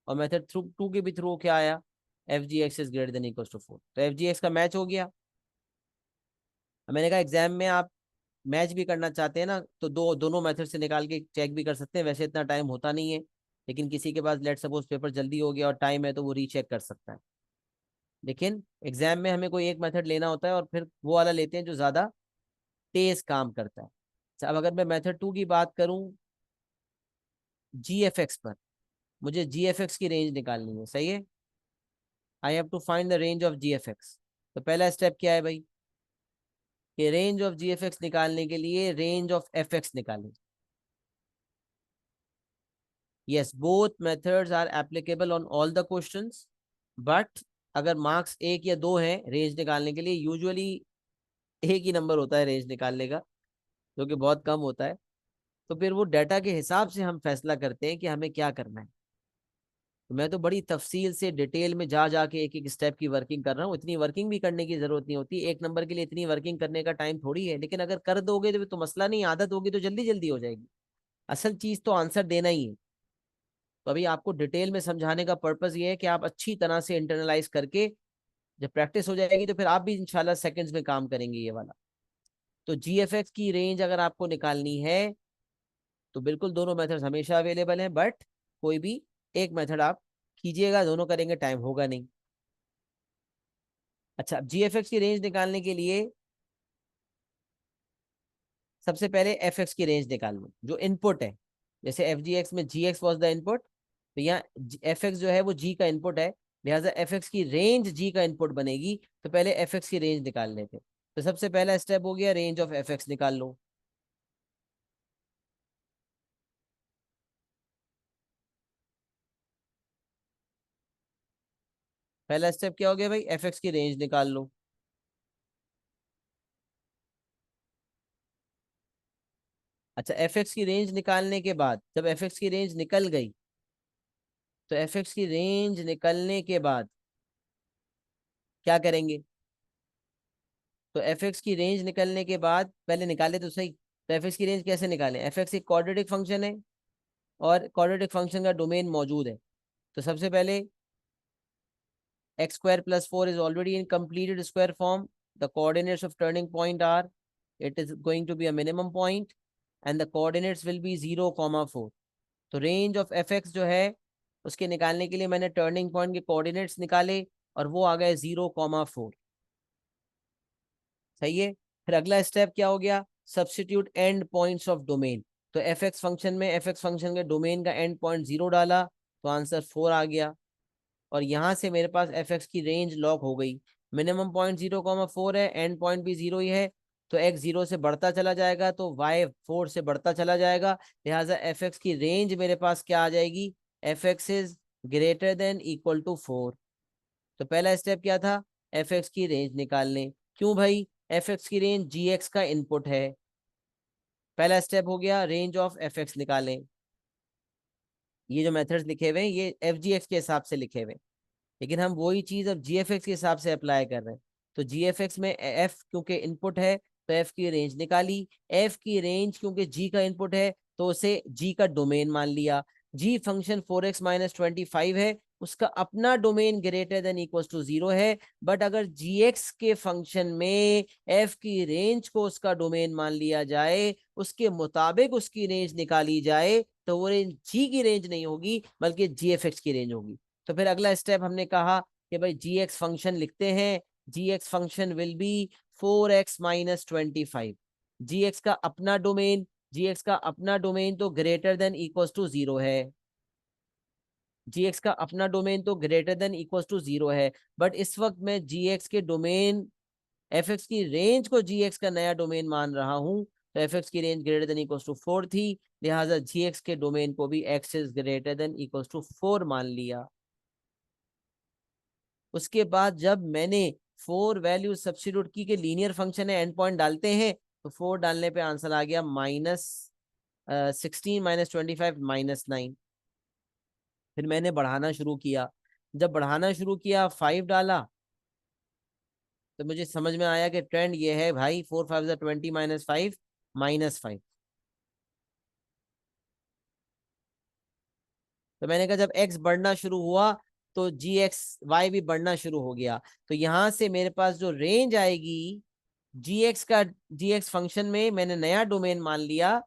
और मेथड थ्रू 2 के भी थ्रू क्या आया, f ji x is greater than equal to 4। तो एफ जी एक्स का मैच हो गया। अब मैंने कहा एग्जाम में आप मैच भी करना चाहते हैं ना, तो दोनों मेथड से निकाल के चेक भी कर सकते हैं। वैसे इतना टाइम होता नहीं है, लेकिन किसी के पास लेट सपोज पेपर जल्दी हो गया और टाइम है तो वो रीचेक कर सकता है। लेकिन एग्जाम में हमें कोई एक मेथड लेना होता है और फिर वो वाला लेते हैं जो ज्यादा तेज काम करता है। अच्छा, अब अगर मैं मेथड 2 की बात करूं, जी एफ एक्स पर, मुझे जी एफ एक्स की रेंज निकालनी है, सही है। I have to find the range of g F x. तो पहला स्टेप क्या है भाई, कि range of g F x निकालने के लिए रेंज ऑफ एफ एक्स निकालें। yes, both methods are applicable on all the questions, but अगर मार्क्स एक या दो हैं रेंज निकालने के लिए, यूजुअली एक ही नंबर होता है रेंज निकालने का, जो कि बहुत कम होता है। तो फिर वो डाटा के हिसाब से हम फैसला करते हैं कि हमें क्या करना है। तो मैं तो बड़ी तफसील से डिटेल में जा जाके एक एक स्टेप की वर्किंग कर रहा हूँ। इतनी वर्किंग भी करने की जरूरत नहीं होती, एक नंबर के लिए इतनी वर्किंग करने का टाइम थोड़ी है, लेकिन अगर कर दोगे तो मसला नहीं, आदत होगी तो जल्दी जल्दी हो जाएगी। असल चीज तो आंसर देना ही है। तो अभी आपको डिटेल में समझाने का पर्पस ये है कि आप अच्छी तरह से इंटरनलाइज करके, जब प्रैक्टिस हो जाएगी तो फिर आप भी इंशाल्लाह सेकंड्स में काम करेंगे ये वाला। तो जीएफएक्स की रेंज अगर आपको निकालनी है तो बिल्कुल दोनों मेथड्स हमेशा अवेलेबल हैं, बट कोई भी एक मेथड आप कीजिएगा, दोनों करेंगे टाइम होगा नहीं। अच्छा, जीएफएक्स की रेंज निकालने के लिए सबसे पहले एफ एक्स की रेंज निकाल लो, जो इनपुट है। जैसे एफ जी एक्स में जी एक्स वॉज द इनपुट, तो यहाँ एफ एक्स जो है वो जी का इनपुट है, लिहाजा एफ एक्स की रेंज जी का इनपुट बनेगी। तो पहले एफ एक्स की रेंज निकाल लेते, तो सबसे पहला स्टेप हो गया रेंज ऑफ एफ एक्स निकाल लो। पहला स्टेप क्या हो गया भाई, एफ एक्स की रेंज निकाल लो। अच्छा, एफ एक्स की रेंज निकालने के बाद, जब एफ एक्स की रेंज निकल गई, तो एफ एक्स की रेंज निकलने के बाद क्या करेंगे? तो एफ एक्स की रेंज निकलने के बाद, पहले निकाले तो सही, तो एफ एक्स की रेंज कैसे निकालें? एफ एक्स एक क्वाड्रेटिक फंक्शन है, और क्वाड्रेटिक फंक्शन का डोमेन मौजूद है। तो सबसे पहले x² + 4 is already in completed square form. The coordinates of turning point are, it is going to be a minimum point, and the coordinates will be 0, 4. तो range of f x जो है उसके निकालने के लिए मैंने टर्निंग पॉइंट के coordinates निकाले, और वो आ गए 0, 4। सही है। फिर अगला स्टेप क्या हो गया, substitute and points of domain. तो एफ एक्स फंक्शन में एफ एक्स फंक्शन के डोमेन का एंड पॉइंट 0 डाला, तो आंसर 4 आ गया। और यहां से मेरे पास एफ एक्स की रेंज लॉक हो गई। मिनिमम पॉइंट 0, 4 है, एंड पॉइंट भी 0 ही है, तो एक्स 0 से बढ़ता चला जाएगा, तो वाई 4 से बढ़ता चला जाएगा। लिहाजा एफ एक्स की रेंज मेरे पास क्या आ जाएगी, f x is greater than equal to 4। तो पहला स्टेप क्या था, एफ एक्स की रेंज निकालने। क्यों भाई, एफ एक्स की रेंज जी एक्स का इनपुट है। पहला स्टेप हो गया, रेंज ऑफ एफ एक्स निकालें। ये जो मेथड्स लिखे हुए हैं ये एफ जी एक्स के हिसाब से लिखे हुए हैं, लेकिन हम वही चीज अब जी एफ एक्स के हिसाब से अप्लाई कर रहे हैं। तो जी एफ एक्स में एफ क्योंकि इनपुट है, तो एफ की रेंज निकाली। एफ की रेंज क्योंकि जी का इनपुट है, तो उसे जी का डोमेन मान लिया। जी फंक्शन 4x - 25 है, उसका अपना domain greater than equal to 0 है। बट अगर जी एक्स के फंक्शन में एफ की रेंज को उसका डोमेन मान लिया जाए, उसके मुताबिक उसकी रेंज निकाली जाए, तो वो रेंज जी की रेंज नहीं होगी, बल्कि जी एफ एक्स की रेंज होगी। तो फिर अगला स्टेप हमने कहा कि भाई जी एक्स फंक्शन लिखते हैं। G x function will be 4x - 25। G x का अपना डोमेन, जी एक्स का अपना डोमेन तो ग्रेटर देन इक्वल टू 0 है। जी एक्स का अपना डोमेन तो ग्रेटर देन इक्वल टू 0 है। बट इस वक्त मैं जी एक्स के डोमेन, एफ एक्स की रेंज को जी एक्स का नया डोमेन मान रहा हूं। तो एफ एक्स की range greater than equal to 4 थी, लिहाजा जी एक्स के डोमेन को भी x is greater than equal to 4 मान लिया। उसके बाद जब मैंने 4 वैल्यू सब्स्टिट्यूट की कि लीनियर फंक्शन है, एंड पॉइंट डालते हैं, तो 4 डालने पे आंसर आ गया -16 - 25 - 9। फिर मैंने बढ़ाना शुरू किया। जब बढ़ाना शुरू किया, 5 डाला, तो मुझे समझ में आया कि ट्रेंड ये है भाई, 4 5 20 -5 -5। तो मैंने कहा जब x बढ़ना शुरू हुआ, तो जी एक्स वाई भी बढ़ना शुरू हो गया। तो यहां से मेरे पास जो रेंज आएगी, जी एक्स का, जी एक्स फंक्शन में मैंने नया डोमेन मान लिया,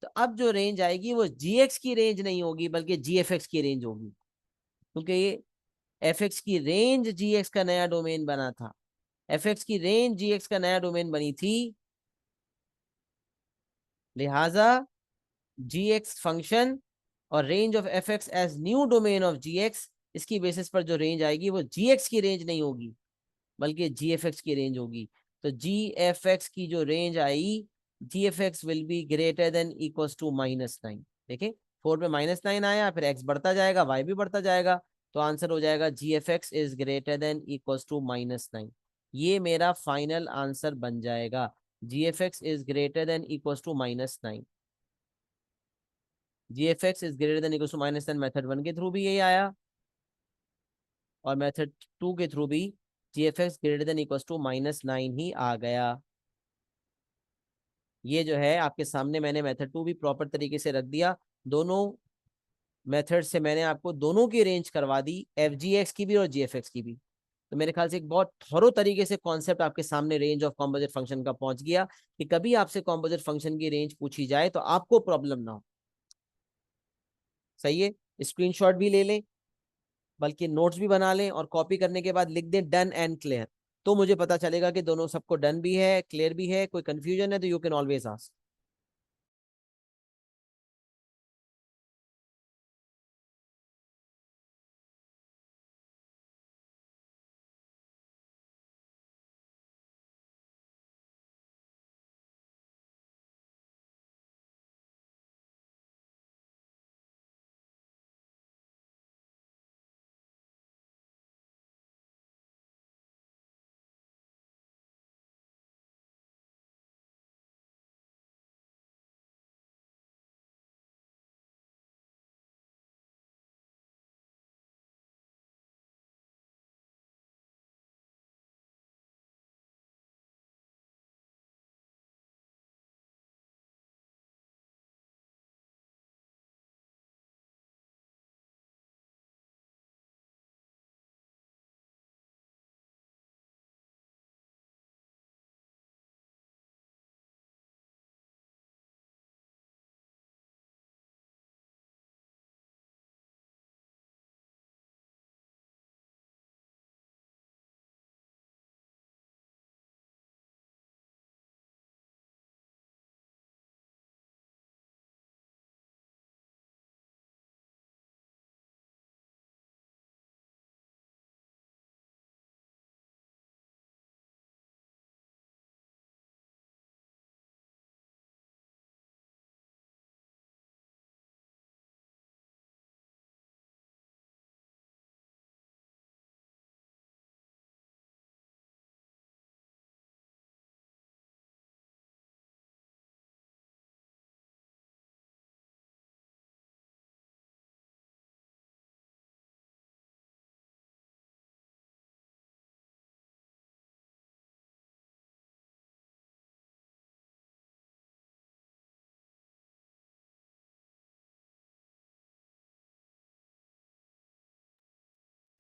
तो अब जो रेंज आएगी वो जी एक्स की रेंज नहीं होगी, बल्कि जी एफ एक्स की रेंज होगी, क्योंकि ये एफ एक्स की रेंज जी एक्स का नया डोमेन बना था। एफ एक्स की रेंज जी एक्स का नया डोमेन बनी थी, लिहाजा जी एक्स फंक्शन और range of f x as new domain of g x, इसकी बेसिस पर जो रेंज आएगी वो जी एक्स की रेंज नहीं होगी, बल्कि जी एफ एक्स की रेंज होगी। तो जी एफ एक्स की जो रेंज आई, g F x will be greater than equal to -9। देखिए, 4 पे -9 आया, फिर एक्स बढ़ता जाएगा, वाई भी बढ़ता जाएगा, तो आंसर हो जाएगा G F x is greater than equal to -9। ये मेरा फाइनल आंसर बन जाएगा, G F x is greater than equal to -9। G F x is greater than equal to -9 method 1 के थ्रू भी यही आया, और मेथड 2 के थ्रू भी G F X greater than equal to -9 ही आ गया। ये जो है आपके सामने मैंने मेथड 2 भी प्रॉपर तरीके से रख दिया। दोनों मेथड से मैंने आपको दोनों की रेंज करवा दी, एफ जी एक्स की भी और जी एफ एक्स की भी। तो मेरे ख्याल से एक बहुत थोरो तरीके से कॉन्सेप्ट आपके सामने रेंज ऑफ कॉम्पोजिट फंक्शन का पहुंच गया, कि कभी आपसे कॉम्पोजिट फंक्शन की रेंज पूछी जाए तो आपको प्रॉब्लम ना हो। सही है, स्क्रीनशॉट भी ले लें, बल्कि नोट्स भी बना लें, और कॉपी करने के बाद लिख दें डन एंड क्लियर, तो मुझे पता चलेगा कि दोनों सबको डन भी है, क्लियर भी है। कोई कंफ्यूजन है तो यू कैन ऑलवेज आस्क।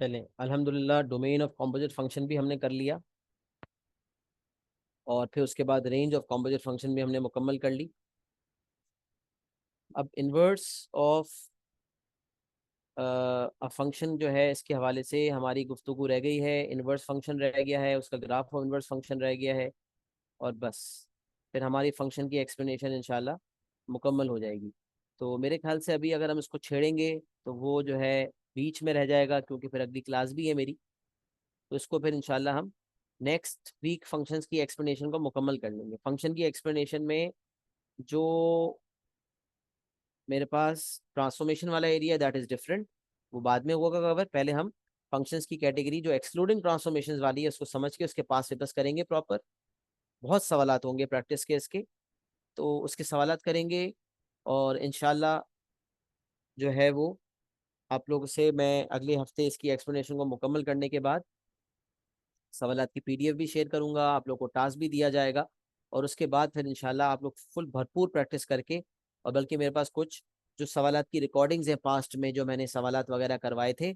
चलें, अल्हम्दुलिल्लाह डोमेन ऑफ कॉम्पोजिट फंक्शन भी हमने कर लिया, और फिर उसके बाद रेंज ऑफ कॉम्पोजिट फंक्शन भी हमने मुकम्मल कर ली। अब इन्वर्स ऑफ फंक्शन जो है, इसके हवाले से हमारी गुफ्तगू रह गई है। इन्वर्स फंक्शन रह गया है, उसका ग्राफ ऑफ इन्वर्स फंक्शन रह गया है, और बस फिर हमारी फंक्शन की एक्सप्लेनेशन इंशाल्लाह मुकम्मल हो जाएगी। तो मेरे ख्याल से अभी अगर हम इसको छेड़ेंगे तो वो जो है बीच में रह जाएगा, क्योंकि फिर अगली क्लास भी है मेरी। तो इसको फिर इंशाल्लाह हम नेक्स्ट वीक फंक्शंस की एक्सप्लेनेशन को मुकम्मल कर लेंगे। फंक्शन की एक्सप्लेनेशन में जो मेरे पास ट्रांसफॉर्मेशन वाला एरिया, दैट इज डिफरेंट, वो बाद में होगा कवर। पहले हम फंक्शंस की कैटेगरी जो एक्सक्लूडिंग ट्रांसफॉर्मेशन वाली है उसको समझ के उसके पास वापस करेंगे प्रॉपर। बहुत सवालात होंगे प्रैक्टिस के इसके, तो उसके सवालात करेंगे, और इंशाल्लाह जो है वो आप लोगों से मैं अगले हफ्ते इसकी एक्सप्लेनेशन को मुकम्मल करने के बाद सवालात की पीडीएफ भी शेयर करूंगा, आप लोग को टास्क भी दिया जाएगा, और उसके बाद फिर इंशाल्लाह आप लोग फुल भरपूर प्रैक्टिस करके, और बल्कि मेरे पास कुछ जो सवालात की रिकॉर्डिंग्स हैं पास्ट में जो मैंने सवालात वगैरह करवाए थे,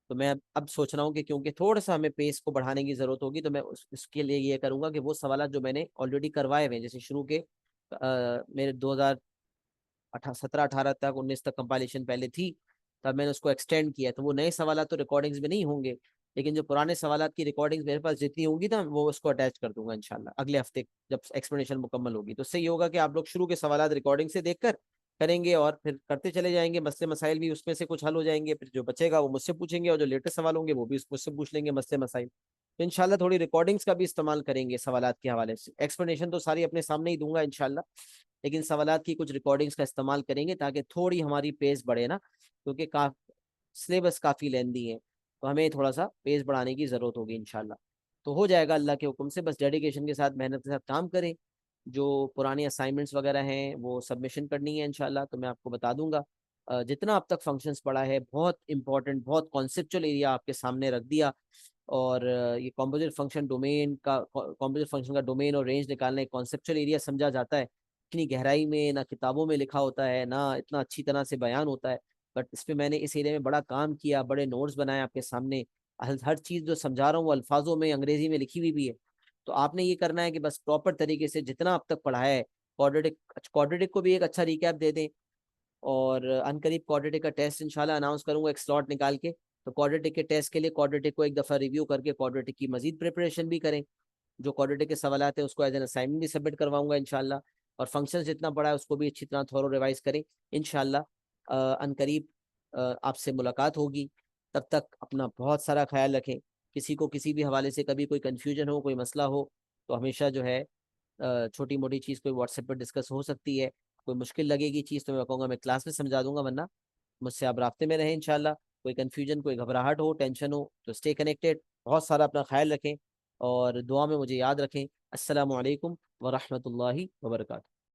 तो मैं अब सोच रहा हूँ कि क्योंकि थोड़ा सा हमें पेस को बढ़ाने की ज़रूरत होगी, तो मैं उसके लिए ये करूँगा कि वो सवालात जो मैंने ऑलरेडी करवाए हुए हैं, जैसे शुरू के मेरे 2017-18 तक 19 तक कंपाइलेशन पहले थी, तब मैंने उसको एक्सटेंड किया, तो वो नए सवालात तो रिकॉर्डिंग्स में नहीं होंगे, लेकिन जो पुराने सवालात की रिकॉर्डिंग्स मेरे पास जितनी होंगी ना, वो उसको अटैच कर दूंगा इंशाल्लाह अगले हफ्ते जब एक्सप्लेनेशन मुकम्मल होगी। तो उससे ये होगा कि आप लोग शुरू के सवालात रिकॉर्डिंग से देखकर करेंगे, और फिर करते चले जाएंगे, मसले मसाइल भी उसमें से कुछ हल हो जाएंगे, फिर जो बचेगा वो मुझसे पूछेंगे, और जो लेटेस्ट सवाल होंगे वो भी मुझसे पूछ लेंगे मसले मसाइल। तो इंशाल्लाह थोड़ी रिकॉर्डिंग्स का भी इस्तेमाल करेंगे सवालात के हवाले से। एक्सप्लेनेशन तो सारी अपने सामने ही दूंगा इंशाल्लाह, लेकिन सवालात की कुछ रिकॉर्डिंग्स का इस्तेमाल करेंगे ताकि थोड़ी हमारी पेस बढ़े ना, क्योंकि सिलेबस काफ़ी लेंदी है, तो हमें थोड़ा सा पेस बढ़ाने की ज़रूरत होगी इंशाल्लाह। तो हो जाएगा अल्लाह के हुक्म से, बस डेडिकेशन के साथ मेहनत के साथ काम करें। जो पुरानी असाइनमेंट्स वगैरह हैं वो सबमिशन करनी है इंशाल्लाह, तो मैं आपको बता दूंगा। जितना अब तक फंक्शंस पढ़ा है, बहुत इंपॉर्टेंट बहुत कॉन्सेप्चुअल एरिया आपके सामने रख दिया, और ये कॉम्पोजिट फंक्शन का डोमेन और रेंज निकालने कॉन्सेप्चुअल एरिया समझा जाता है। इतनी गहराई में ना किताबों में लिखा होता है, ना इतना अच्छी तरह से बयान होता है, बट इस पे मैंने इस एरिया में बड़ा काम किया, बड़े नोट्स बनाए आपके सामने। हर चीज़ जो समझा रहा हूँ वो अल्फाजों में अंग्रेजी में लिखी हुई भी है। तो आपने ये करना है कि बस प्रॉपर तरीके से जितना अब तक पढ़ा है, क्वाड्रेटिक क्वाड्रेटिक को भी एक अच्छा रिकैप दे दें, और अनकरीब क्वाड्रेटिक का टेस्ट इंशाल्लाह अनाउंस करूंगा एक स्लॉट निकाल के। तो क्वाड्रेटिक के टेस्ट के लिए क्वाड्रेटिक को एक दफ़ा रिव्यू करके क्वाड्रेटिक की मजीद प्रिपरेशन भी करें। जो क्वाड्रेटिक के सवालात हैं उसको एज एन असाइनमेंट भी सबमिट करवाऊंगा इंशाल्लाह। और फंक्शन जितना पड़ा है उसको भी अच्छी तरह थोरो रिवाइज करें इंशाल्लाह। अनकरीब आपसे मुलाकात होगी, तब तक अपना बहुत सारा ख्याल रखें। किसी को किसी भी हवाले से कभी कोई कन्फ्यूजन हो, कोई मसला हो, तो हमेशा जो है छोटी मोटी चीज़ कोई व्हाट्सएप पर डिस्कस हो सकती है। कोई मुश्किल लगेगी चीज़ तो मैं कहूँगा मैं क्लास में समझा दूंगा, वरना मुझसे आप रास्ते में रहें इंशाल्लाह। कोई कन्फ्यूजन, कोई घबराहट हो, टेंशन हो, तो स्टे कनेक्टेड। बहुत सारा अपना ख्याल रखें और दुआ में मुझे याद रखें। अस्सलामु अलैकुम व रहमतुल्लाहि व बरकातहू।